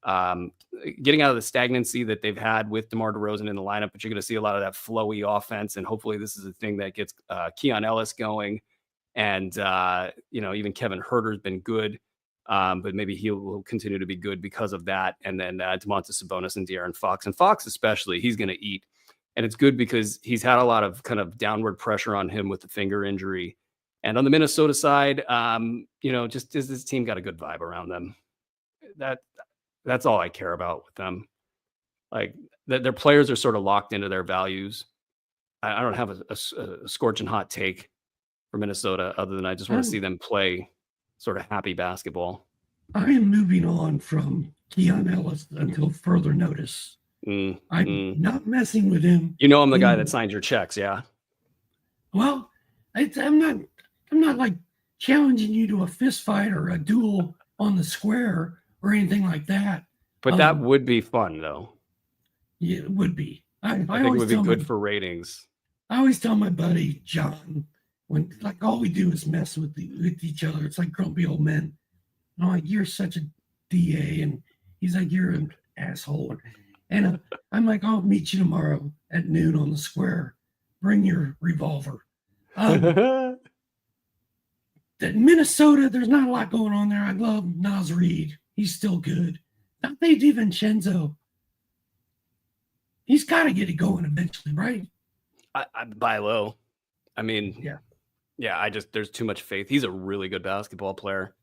getting out of the stagnancy that they've had with DeMar DeRozan in the lineup, but you're going to see a lot of that flowy offense, and hopefully this is a thing that gets Keon Ellis going. And, even Kevin Huerter's been good, but maybe he will continue to be good because of that. And then Domantas Sabonis and De'Aaron Fox. And Fox especially, he's going to eat. And it's good because he's had a lot of kind of downward pressure on him with the finger injury. And on the Minnesota side, just is this team got a good vibe around them. That's all I care about with them. Like, their players are sort of locked into their values. I don't have a scorching hot take for Minnesota, other than I just want to see them play sort of happy basketball. I am moving on from Keon Ellis until further notice. I'm not messing with him. You know, I'm the guy that signs your checks, yeah. Well, I'm not like challenging you to a fist fight or a duel on the square or anything like that. But that would be fun, though. Yeah, it would be. I think it would be good for ratings. I always tell my buddy John, when like all we do is mess with each other. It's like grumpy old men. And I'm like, you're such a DA, and he's like, you're an asshole. And I'm like, I'll meet you tomorrow at noon on the square. Bring your revolver. That Minnesota, there's not a lot going on there. I love Naz Reid. He's still good. Dante DiVincenzo. He's got to get it going eventually, right? I buy low. I mean, yeah. There's too much faith. He's a really good basketball player.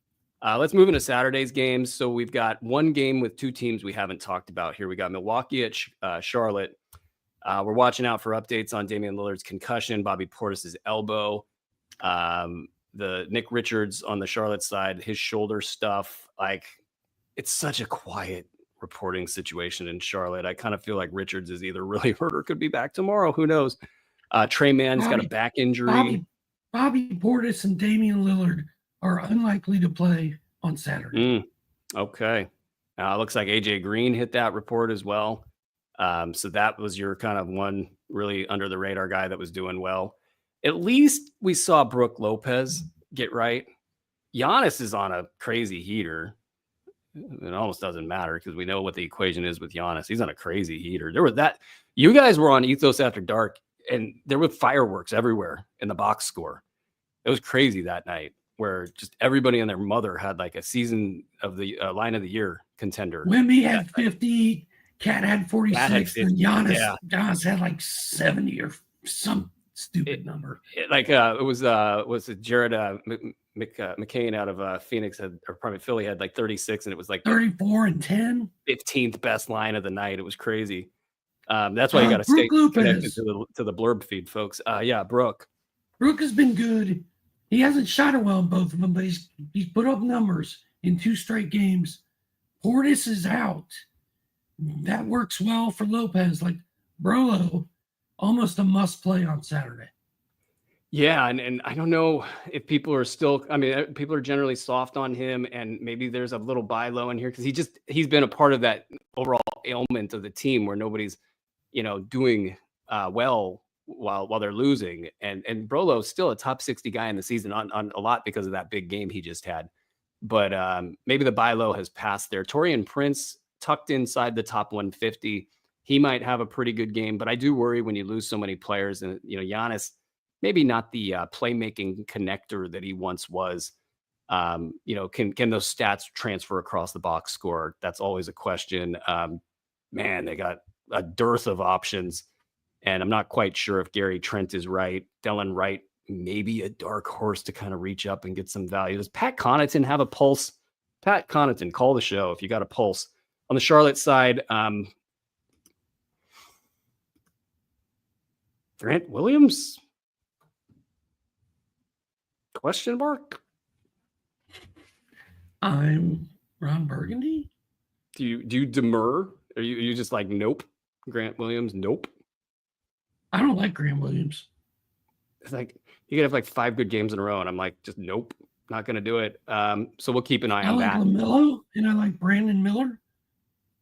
Let's move into Saturday's games. So we've got one game with two teams we haven't talked about here. We got Milwaukee at Charlotte. We're watching out for updates on Damian Lillard's concussion, Bobby Portis's elbow, the Nick Richards on the Charlotte side, his shoulder stuff. Like, it's such a quiet reporting situation in Charlotte. I kind of feel like Richards is either really hurt or could be back tomorrow. Who knows? Trey Mann's got a back injury. Bobby Portis and Damian Lillard are unlikely to play on Saturday. Okay. Looks like AJ Green hit that report as well. So that was your kind of one really under the radar guy that was doing well. At least we saw Brook Lopez get right. Giannis is on a crazy heater. It almost doesn't matter because we know what the equation is with Giannis. He's on a crazy heater. You guys were on Ethos After Dark, and there were fireworks everywhere in the box score. It was crazy that night, where just everybody and their mother had like a season of the line of the year contender. Wemby had 50. Cat had 46, and yeah. Giannis had like 70 or some stupid number. Was it Jared McCain out of Phoenix or probably Philly had like 36, and it was like 34 and 10. 15th best line of the night. It was crazy. That's why you got to stay connected to the blurb feed, folks. Brooke has been good. He hasn't shot it well in both of them, but he's put up numbers in 2 straight games. Portis is out. That works well for Lopez. Like Brolo, almost a must play on Saturday. Yeah, and I don't know if people are still. I mean, people are generally soft on him, and maybe there's a little buy low in here because he's been a part of that overall ailment of the team where nobody's, doing well while they're losing. And Brolo's still a top 60 guy in the season on a lot because of that big game he just had. But maybe the buy low has passed there. Taurean Prince tucked inside the top 150. He might have a pretty good game, but I do worry when you lose so many players. And Giannis, maybe not the playmaking connector that he once was. Can those stats transfer across the box score? That's always a question. Man, they got a dearth of options, and I'm not quite sure if Gary Trent is right. Delon Wright, maybe a dark horse to kind of reach up and get some value. Does Pat Connaughton have a pulse? Pat Connaughton, call the show if you got a pulse. On the Charlotte side, Grant Williams? Question mark? I'm Ron Burgundy. Do you demur? Are you just like, nope? Grant Williams, nope. I don't like Grant Williams. It's like you could have like 5 good games in a row, and I'm like, just nope, not going to do it. So we'll keep an eye on that. I like LaMelo, and I like Brandon Miller,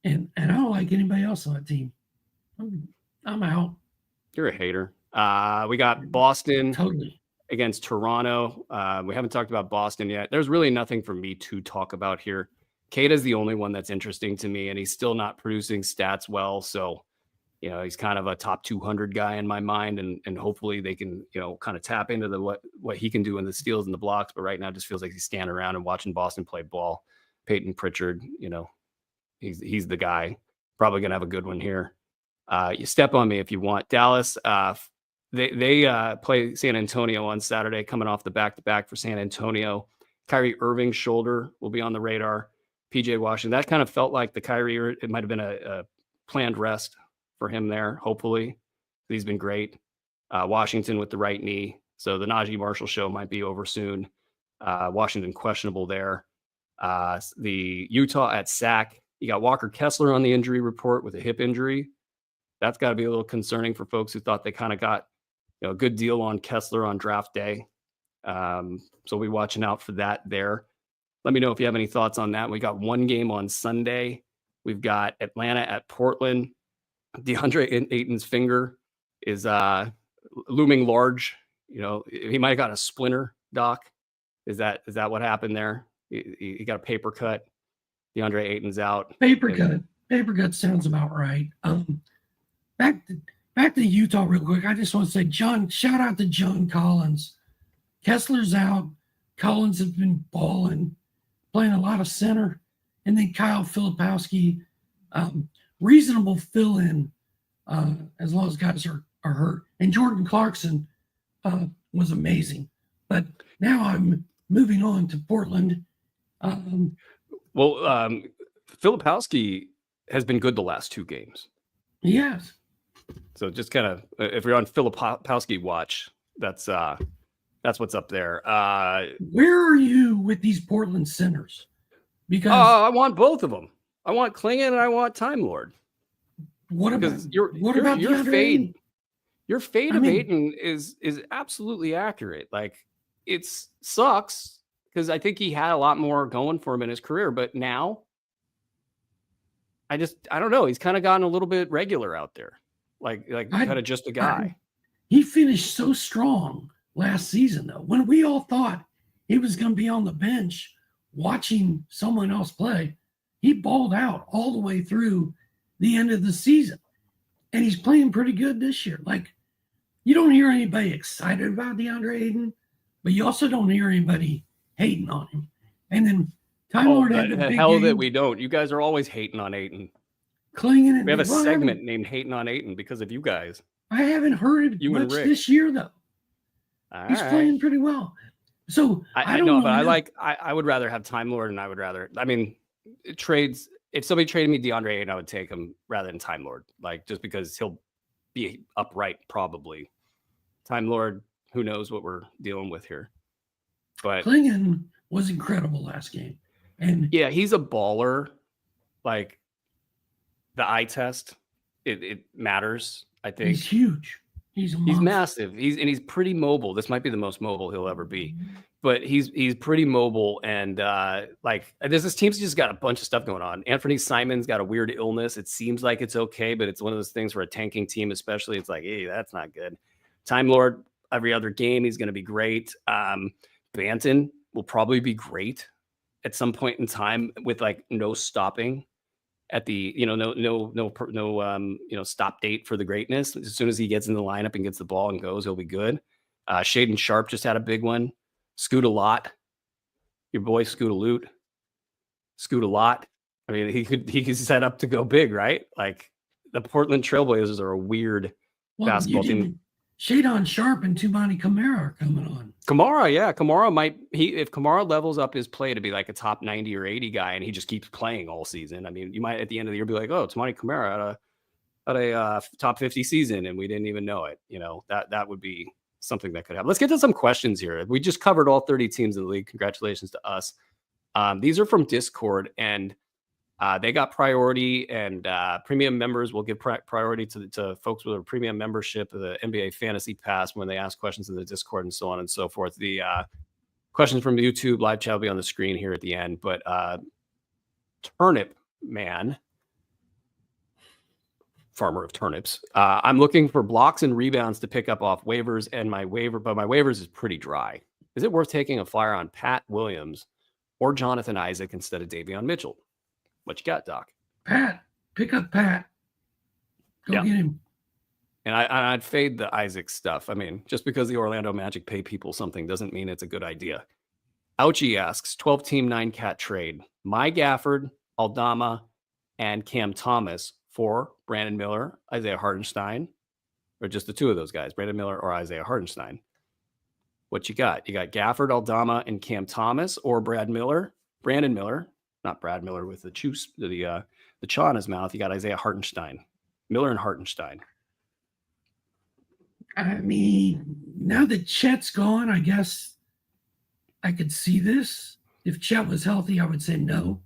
and I don't like anybody else on that team. I'm out. You're a hater. We got Boston totally against Toronto. We haven't talked about Boston yet. There's really nothing for me to talk about here. Kata's the only one that's interesting to me, and he's still not producing stats well. So, he's kind of a top 200 guy in my mind, and hopefully they can, kind of tap into what he can do in the steals and the blocks. But right now, it just feels like he's standing around and watching Boston play ball. Peyton Pritchard, he's the guy. Probably gonna have a good one here. You step on me if you want. Dallas, they play San Antonio on Saturday, coming off the back-to-back for San Antonio. Kyrie Irving's shoulder will be on the radar. PJ Washington, that kind of felt like the Kyrie, it might have been a planned rest for him there, hopefully. He's been great. Washington with the right knee. So the Najee Marshall show might be over soon. Washington questionable there. The Utah at SAC. You got Walker Kessler on the injury report with a hip injury. That's got to be a little concerning for folks who thought they kind of got a good deal on Kessler on draft day. So we'll be watching out for that there. Let me know if you have any thoughts on that. We got one game on Sunday. We've got Atlanta at Portland. DeAndre Ayton's finger is looming large. He might have got a splinter, Doc. Is that what happened there? He got a paper cut. DeAndre Ayton's out. Paper cut sounds about right. Back to Utah real quick. I just want to say, shout out to John Collins. Kessler's out. Collins has been balling, playing a lot of center. And then Kyle Filipowski, reasonable fill-in as long as guys are hurt. And Jordan Clarkson was amazing. But now I'm moving on to Portland. Filipowski has been good the last 2 games. Yes. So just kind of, if you're on Filipowski watch, that's what's up there. Where are you with these Portland centers? Because I want both of them. I want Klingon and I want Time Lord. What about your fade? Your fade of Ayton is absolutely accurate. Like, it sucks because I think he had a lot more going for him in his career, but now I don't know. He's kind of gotten a little bit regular out there. Like kind of just a guy. He finished so strong last season, though, when we all thought he was going to be on the bench watching someone else play. He balled out all the way through the end of the season, and he's playing pretty good this year. Like, you don't hear anybody excited about DeAndre Ayton, but you also don't hear anybody hating on him. And then Time Lord had the big hell game. That we don't. You guys are always hating on Ayton. Clinging. We have a segment named Hating on Ayton because of you guys. I haven't heard it much this year, though. He's playing pretty well. So I don't know. But I would rather have Time Lord, and I mean, trades. If somebody traded me DeAndre Ayton, I would take him rather than Time Lord, like just because he'll be upright probably. Time Lord, who knows what we're dealing with here. But Klingon was incredible last game. And yeah, he's a baller. Like the eye test, it matters. I think he's huge. He's massive. He's pretty mobile. This might be the most mobile he'll ever be. But he's pretty mobile, and this team's just got a bunch of stuff going on. Anthony Simon's got a weird illness. It seems like it's okay, but it's one of those things for a tanking team, especially. It's like, hey, that's not good. Time Lord, every other game, he's going to be great. Banton will probably be great at some point in time with like no stopping at the no stop date for the greatness. As soon as he gets in the lineup and gets the ball and goes, he'll be good. Shaden Sharp just had a big one. Scoot a lot. Your boy Scoot a lot. I mean, he could set up to go big, right? Like the Portland Trailblazers are a weird basketball team. Shaden Sharp and Toumani Camara are coming on. Camara might if Camara levels up his play to be like a top 90 or 80 guy, and he just keeps playing all season. I mean, you might at the end of the year be like, oh, Toumani Camara had a top 50 season, and we didn't even know it. You know, that would be something that could happen. Let's get to some questions here. We just covered all 30 teams in the league. Congratulations to us. These are from Discord, and they got priority, and premium members will give priority to folks with a premium membership of the NBA Fantasy Pass when they ask questions in the Discord and so on and so forth. The questions from YouTube live chat will be on the screen here at the end. But Turnip Man, farmer of turnips, I'm looking for blocks and rebounds to pick up off waivers, and my waivers is pretty dry. Is it worth taking a flyer on Pat Williams or Jonathan Isaac instead of Davion Mitchell? What you got, Doc? Pat. Pick up Pat. Go get him. And I'd fade the Isaac stuff. I mean, just because the Orlando Magic pay people something doesn't mean it's a good idea. Ouchie asks, 12-team 9-cat trade. My Gafford, Aldama, and Cam Thomas for Brandon Miller, Isaiah Hartenstein, or just the two of those guys, Brandon Miller or Isaiah Hartenstein. What you got? You got Gafford, Aldama, and Cam Thomas, or Brandon Miller, not Brad Miller with the chaw in his mouth. You got Isaiah Hartenstein, Miller and Hartenstein. I mean, now that Chet's gone, I guess I could see this. If Chet was healthy, I would say no.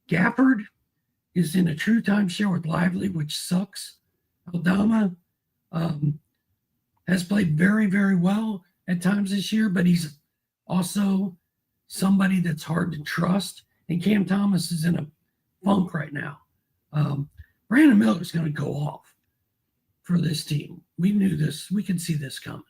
Gafford is in a true timeshare with Lively, which sucks. Aldama has played very, very well at times this year, but he's also somebody that's hard to trust. And Cam Thomas is in a funk right now. Brandon Miller is going to go off for this team. We knew this. We could see this coming.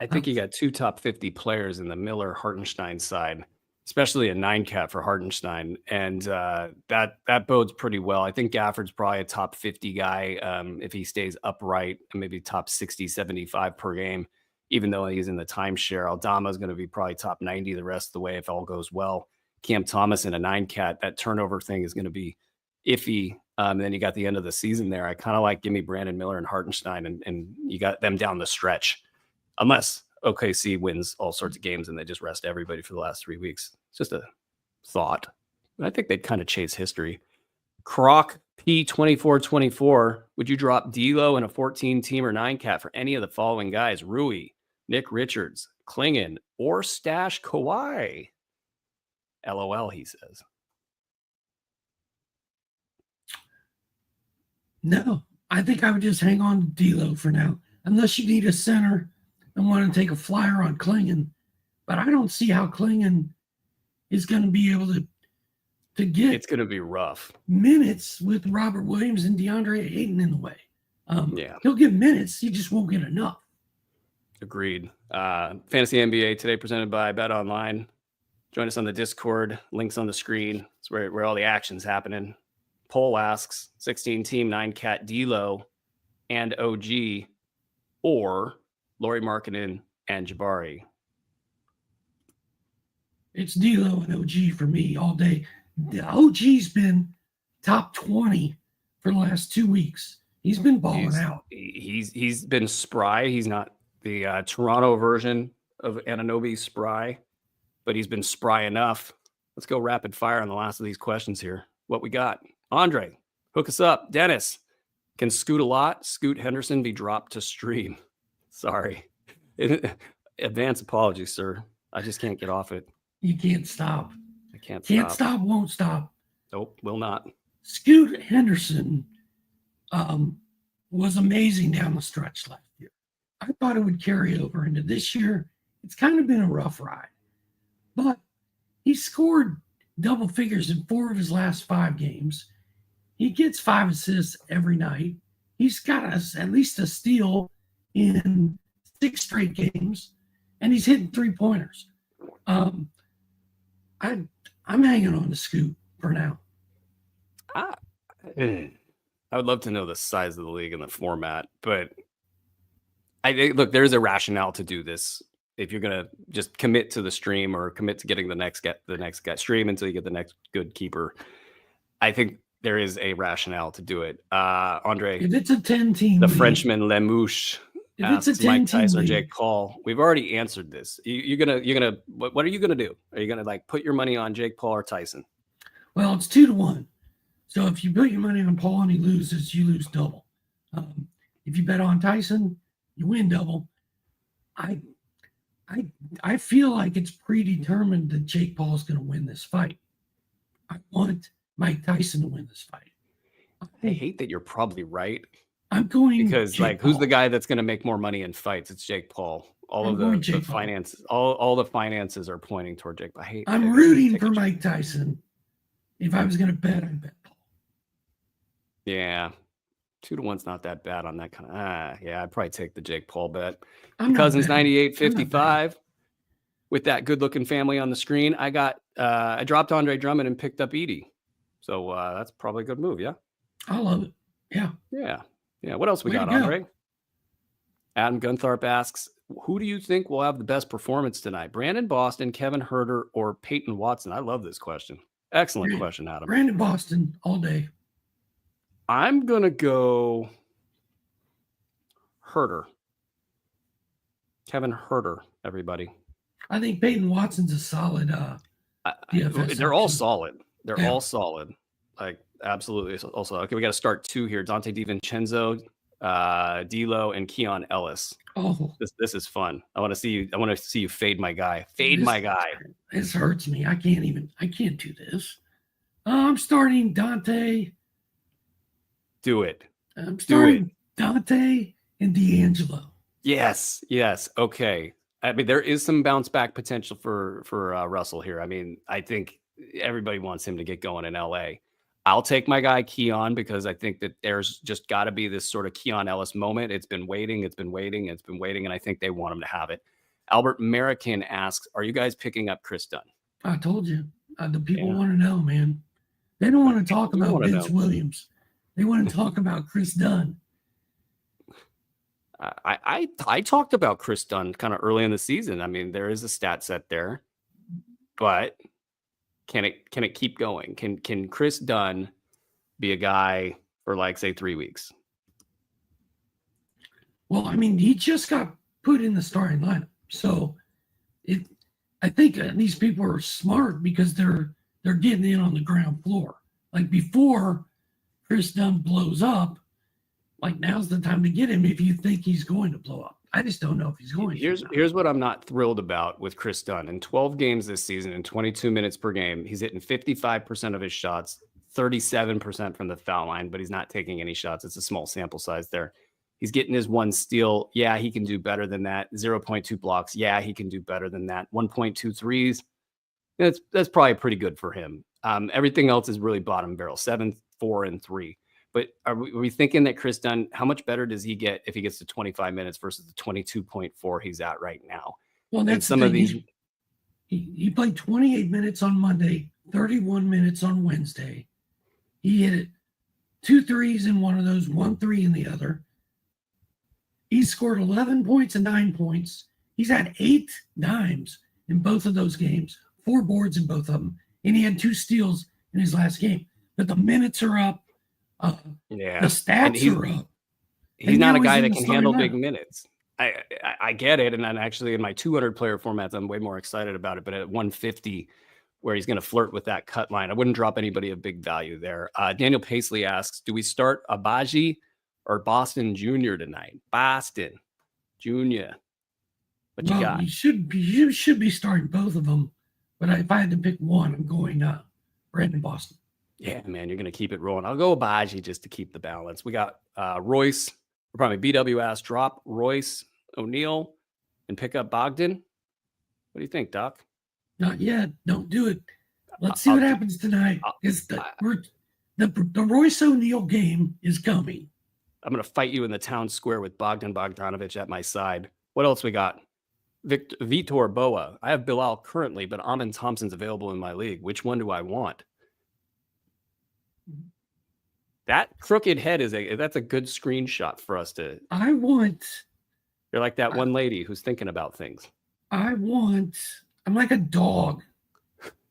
I think you got two top 50 players in the Miller-Hartenstein side, especially a 9-cat for Hartenstein. And that bodes pretty well. I think Gafford's probably a top 50 guy if he stays upright, and maybe top 60, 75 per game, even though he's in the timeshare. Aldama is going to be probably top 90 the rest of the way if all goes well. Cam Thomas in a 9-cat, that turnover thing is going to be iffy. Then you got the end of the season there. I kind of like give me Brandon Miller and Hartenstein, and you got them down the stretch. Unless OKC wins all sorts of games and they just rest everybody for the last 3 weeks. It's just a thought. I think they'd kind of chase history. Croc P2424, would you drop D'Lo in a 14-team or 9-cat for any of the following guys? Rui, Nick Richards, Klingon, or stash Kawhi? LOL, he says. No, I think I would just hang on to D'Lo for now, unless you need a center and want to take a flyer on Klingon. But I don't see how Klingon is going to be able to get. It's going to be rough minutes with Robert Williams and DeAndre Ayton in the way. He'll get minutes. He just won't get enough. Agreed. Fantasy NBA today presented by Bet Online. Join us on the Discord. Links on the screen. It's where all the action's happening. Poll asks 16-team 9-cat D'Lo and OG, or Lauri Markkanen and Jabari. It's D'Lo and OG for me all day. The OG's been top 20 for the last 2 weeks. He's been balling out. He's been spry. He's not the Toronto version of Anunoby spry, but he's been spry enough. Let's go rapid fire on the last of these questions here. What we got? Andre, hook us up. Dennis, can Scoot Henderson be dropped to stream? Sorry. Advance apologies, sir. I just can't get off it. You can't stop. I can't stop, won't stop. Nope, will not. Scoot Henderson was amazing down the stretch last year. I thought it would carry over into this year. It's kind of been a rough ride. But he scored double figures in 4 of his last 5 games. He gets 5 assists every night. He's got at least a steal in 6 straight games, and he's hitting 3-pointers. I'm hanging on to Scoot for now. I would love to know the size of the league and the format, but look, there's a rationale to do this. If you're gonna just commit to the stream or commit to getting the next guy stream until you get the next good keeper, I think there is a rationale to do it. Andre, if it's a 10-team, the league, Frenchman Lemouche asks Mike Tyson or Jake Paul. We've already answered this. You're gonna. What are you gonna do? Are you gonna put your money on Jake Paul or Tyson? Well, it's 2-1. So if you put your money on Paul and he loses, you lose double. If you bet on Tyson, you win double. I feel like it's predetermined that Jake Paul is going to win this fight. I want Mike Tyson to win this fight. I hate that you're probably right. I'm going because Jake who's Paul. the guy that's going to make more money in fights? It's Jake Paul. All the finances, all the finances are pointing toward Jake. I'm rooting for Mike Tyson. If I was going to bet, I'd bet Paul. Yeah. 2-1's not that bad on that kind of. Yeah, I'd probably take the Jake Paul bet. I'm Cousins 98.55 with that good-looking family on the screen. I dropped Andre Drummond and picked up Edie, so that's probably a good move. Yeah, I love it. Yeah. What else we got, Andre? Adam Guntharp asks, who do you think will have the best performance tonight? Brandon Boston, Kevin Huerter, or Peyton Watson? I love this question. Excellent question, Adam. Brandon Boston all day. I'm going to go Huerter. Kevin Huerter, everybody. I think Peyton Watson's a solid DFS They're all option. solid. They're all solid. Absolutely. Also, okay, we got to start 2 here. Dante DiVincenzo, D'Lo, and Keon Ellis. Oh, this is fun. I want to see you fade my guy. My guy. This hurts me. I can't do this. I'm starting Dante. Do it. I'm starting Dante and D'Angelo. Yes. Okay. I mean, there is some bounce back potential for Russell here. I mean, I think everybody wants him to get going in LA. I'll take my guy Keon because I think that there's just got to be this sort of Keon Ellis moment. It's been waiting, and I think they want him to have it. Albert American asks, are you guys picking up Chris Dunn? I told you. The people want to know, man. They don't want to talk about Vince Williams. They want to talk about Chris Dunn. I talked about Chris Dunn kind of early in the season. I mean, there is a stat set there, but can it keep going? Can Chris Dunn be a guy for say 3 weeks? Well, I mean, he just got put in the starting lineup, so I think these people are smart because they're getting in on the ground floor. Like before Chris Dunn blows up, now's the time to get him if you think he's going to blow up. I just don't know if he's going to. Here's what I'm not thrilled about with Chris Dunn. In 12 games this season, in 22 minutes per game, he's hitting 55% of his shots, 37% from the foul line, but he's not taking any shots. It's a small sample size there. He's getting his 1 steal. Yeah, he can do better than that. 0.2 blocks. Yeah, he can do better than that. 1.2 threes. That's probably pretty good for him. Everything else is really bottom barrel, 7, 4, and 3. But are we thinking that Chris Dunn, how much better does he get if he gets to 25 minutes versus the 22.4 he's at right now? Well, that's some of these. He played 28 minutes on Monday, 31 minutes on Wednesday. He hit 2 threes in one of those, 1 3 in the other. He scored 11 points and 9 points. He's had 8 dimes in both of those games, 4 boards in both of them, and he had 2 steals in his last game. but the minutes are up. The And stats are up. He's not a guy that can handle big minutes. I get it. And then actually in my 200 player formats, I'm way more excited about it. But at 150, where he's going to flirt with that cut line, I wouldn't drop anybody of big value there. Daniel Paisley asks, do we start Abaji or Boston Jr. tonight? Boston Jr. What you got? You should be starting both of them. But if I had to pick one, I'm going Brandon Boston. Yeah, man, you're going to keep it rolling. I'll go Abaji just to keep the balance. We got Royce. We're probably BWS. Drop Royce O'Neal and pick up Bogdan. What do you think, Doc? Not yet. Don't do it. Let's see what happens tonight. The Royce O'Neal game is coming. I'm going to fight you in the town square with Bogdan Bogdanovic at my side. What else we got? Vitor Boa. I have Bilal currently, but Amin Thompson's available in my league. Which one do I want? That crooked head that's a good screenshot for us to. You're like that one lady who's thinking about things. I'm like a dog.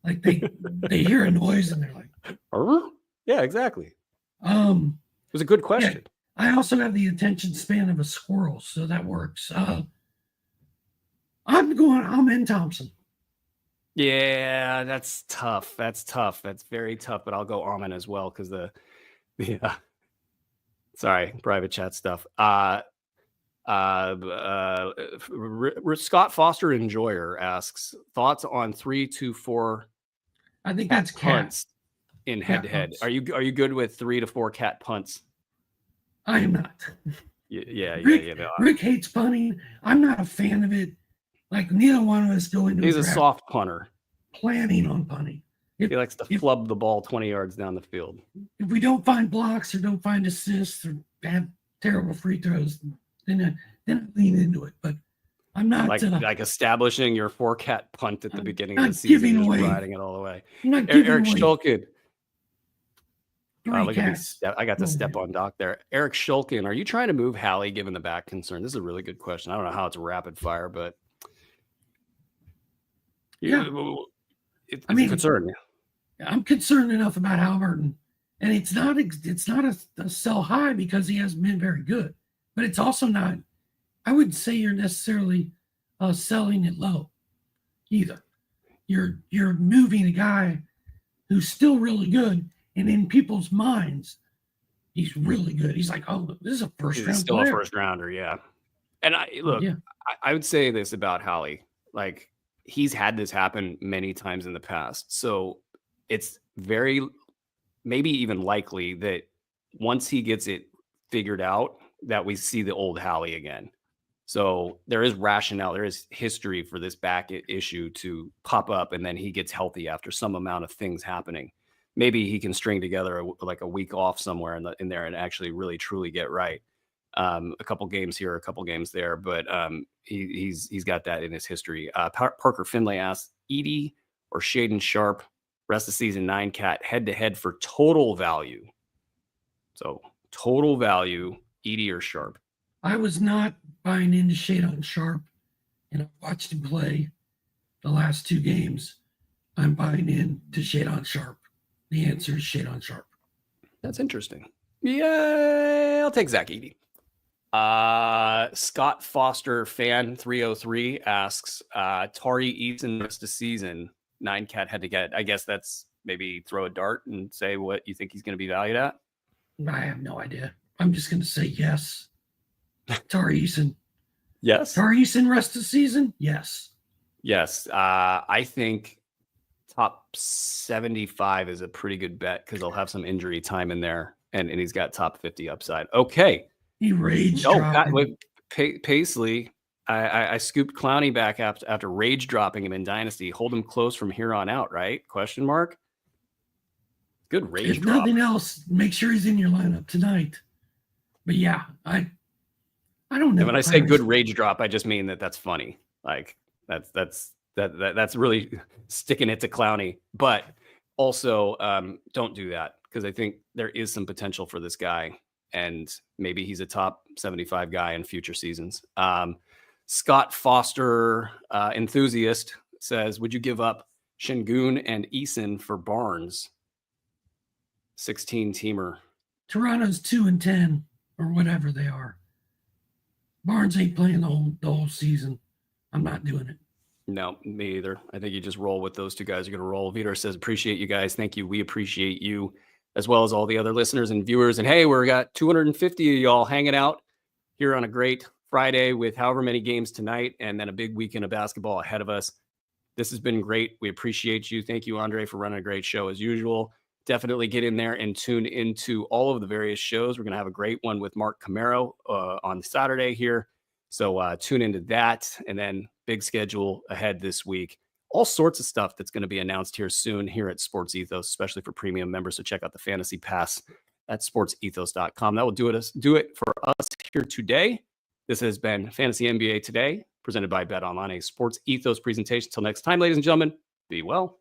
Like they hear a noise and they're like, yeah, exactly. It was a good question. Yeah, I also have the attention span of a squirrel, so that works. I'm in Thompson. Yeah, that's tough. That's very tough, but I'll go Amin as well because sorry, private chat stuff. Scott Foster Enjoyer asks thoughts on 3-4. I think that's punts in head-to-head. Are you good with 3 to 4 cat punts? I am not. Yeah. Rick hates punting. I'm not a fan of it. Like neither one of us go into. He's a soft punter. Planning on punting. He likes to flub the ball 20 yards down the field. If we don't find blocks or don't find assists or have terrible free throws, then I lean into it. But I'm not like establishing your 4-cat punt at the beginning of the season, just riding it all the way. Eric Shulkin. Look at me. I got to step on Doc there. Eric Shulkin, are you trying to move Hallie given the back concern? This is a really good question. I don't know how it's rapid fire, but it's a concern. I'm concerned enough about Halliburton, and it's not a sell high because he hasn't been very good, but it's also not. I wouldn't say you're necessarily selling it low either. You're moving a guy who's still really good, and in people's minds, he's really good. He's like, oh, this is a first round. Still player. A first rounder, yeah. And I would say this about Hallie, like he's had this happen many times in the past, so it's very maybe even likely that once he gets it figured out, that we see the old Hallie again. So there is rationale, there is history for this back issue to pop up, and then he gets healthy after some amount of things happening. Maybe he can string together a week off somewhere in there and actually really truly get right. A couple games here, a couple games there, but he's got that in his history. Parker Finlay asks, Edey or Shaden Sharp, rest of season 9-cat head-to-head for total value. So total value, Edey or Sharp. I was not buying into Shaden Sharp, and I watched him play the last 2 games. I'm buying into Shaden Sharp. The answer is Shaden Sharp. That's interesting. Yeah, I'll take Zach Edey. Scott Foster fan 303 asks, Tari Eason rest of season 9-cat head-to-head. I guess that's maybe throw a dart and say what you think he's going to be valued at. I have no idea. I'm just going to say yes. Tari Eason. Yes. Tari Eason rest of season? Yes. Yes. I think top 75 is a pretty good bet because he'll have some injury time in there, and he's got top 50 upside. Okay. He rage dropped. Paisley. I scooped Clowney back after rage dropping him in Dynasty. Hold him close from here on out, right? Question mark. Good rage if drop. Nothing else, make sure he's in your lineup tonight. But yeah, I don't know. And when I say good rage drop, I just mean that's funny. Like that's really sticking it to Clowney. But also, don't do that because I think there is some potential for this guy, and maybe he's a top 75 guy in future seasons. Scott Foster, enthusiast, says, would you give up Şengün and Eason for Barnes? 16-teamer. Toronto's 2-10 or whatever they are. Barnes ain't playing the whole season. I'm not doing it. No, me either. I think you just roll with those two guys. You're going to roll. Vitor says, appreciate you guys. Thank you. We appreciate you, as well as all the other listeners and viewers. And hey, we've got 250 of y'all hanging out here on a great Friday with however many games tonight, and then a big weekend of basketball ahead of us. This has been great. We appreciate you. Thank you, Andre, for running a great show as usual. Definitely get in there and tune into all of the various shows. We're going to have a great one with Mark Camaro on Saturday here. So tune into that, and then big schedule ahead this week. All sorts of stuff that's going to be announced here soon here at Sports Ethos, especially for premium members. So check out the Fantasy Pass at sportsethos.com. That will do it for us here today. This has been Fantasy NBA Today, presented by Bet Online, a Sports Ethos presentation. Until next time, ladies and gentlemen, be well.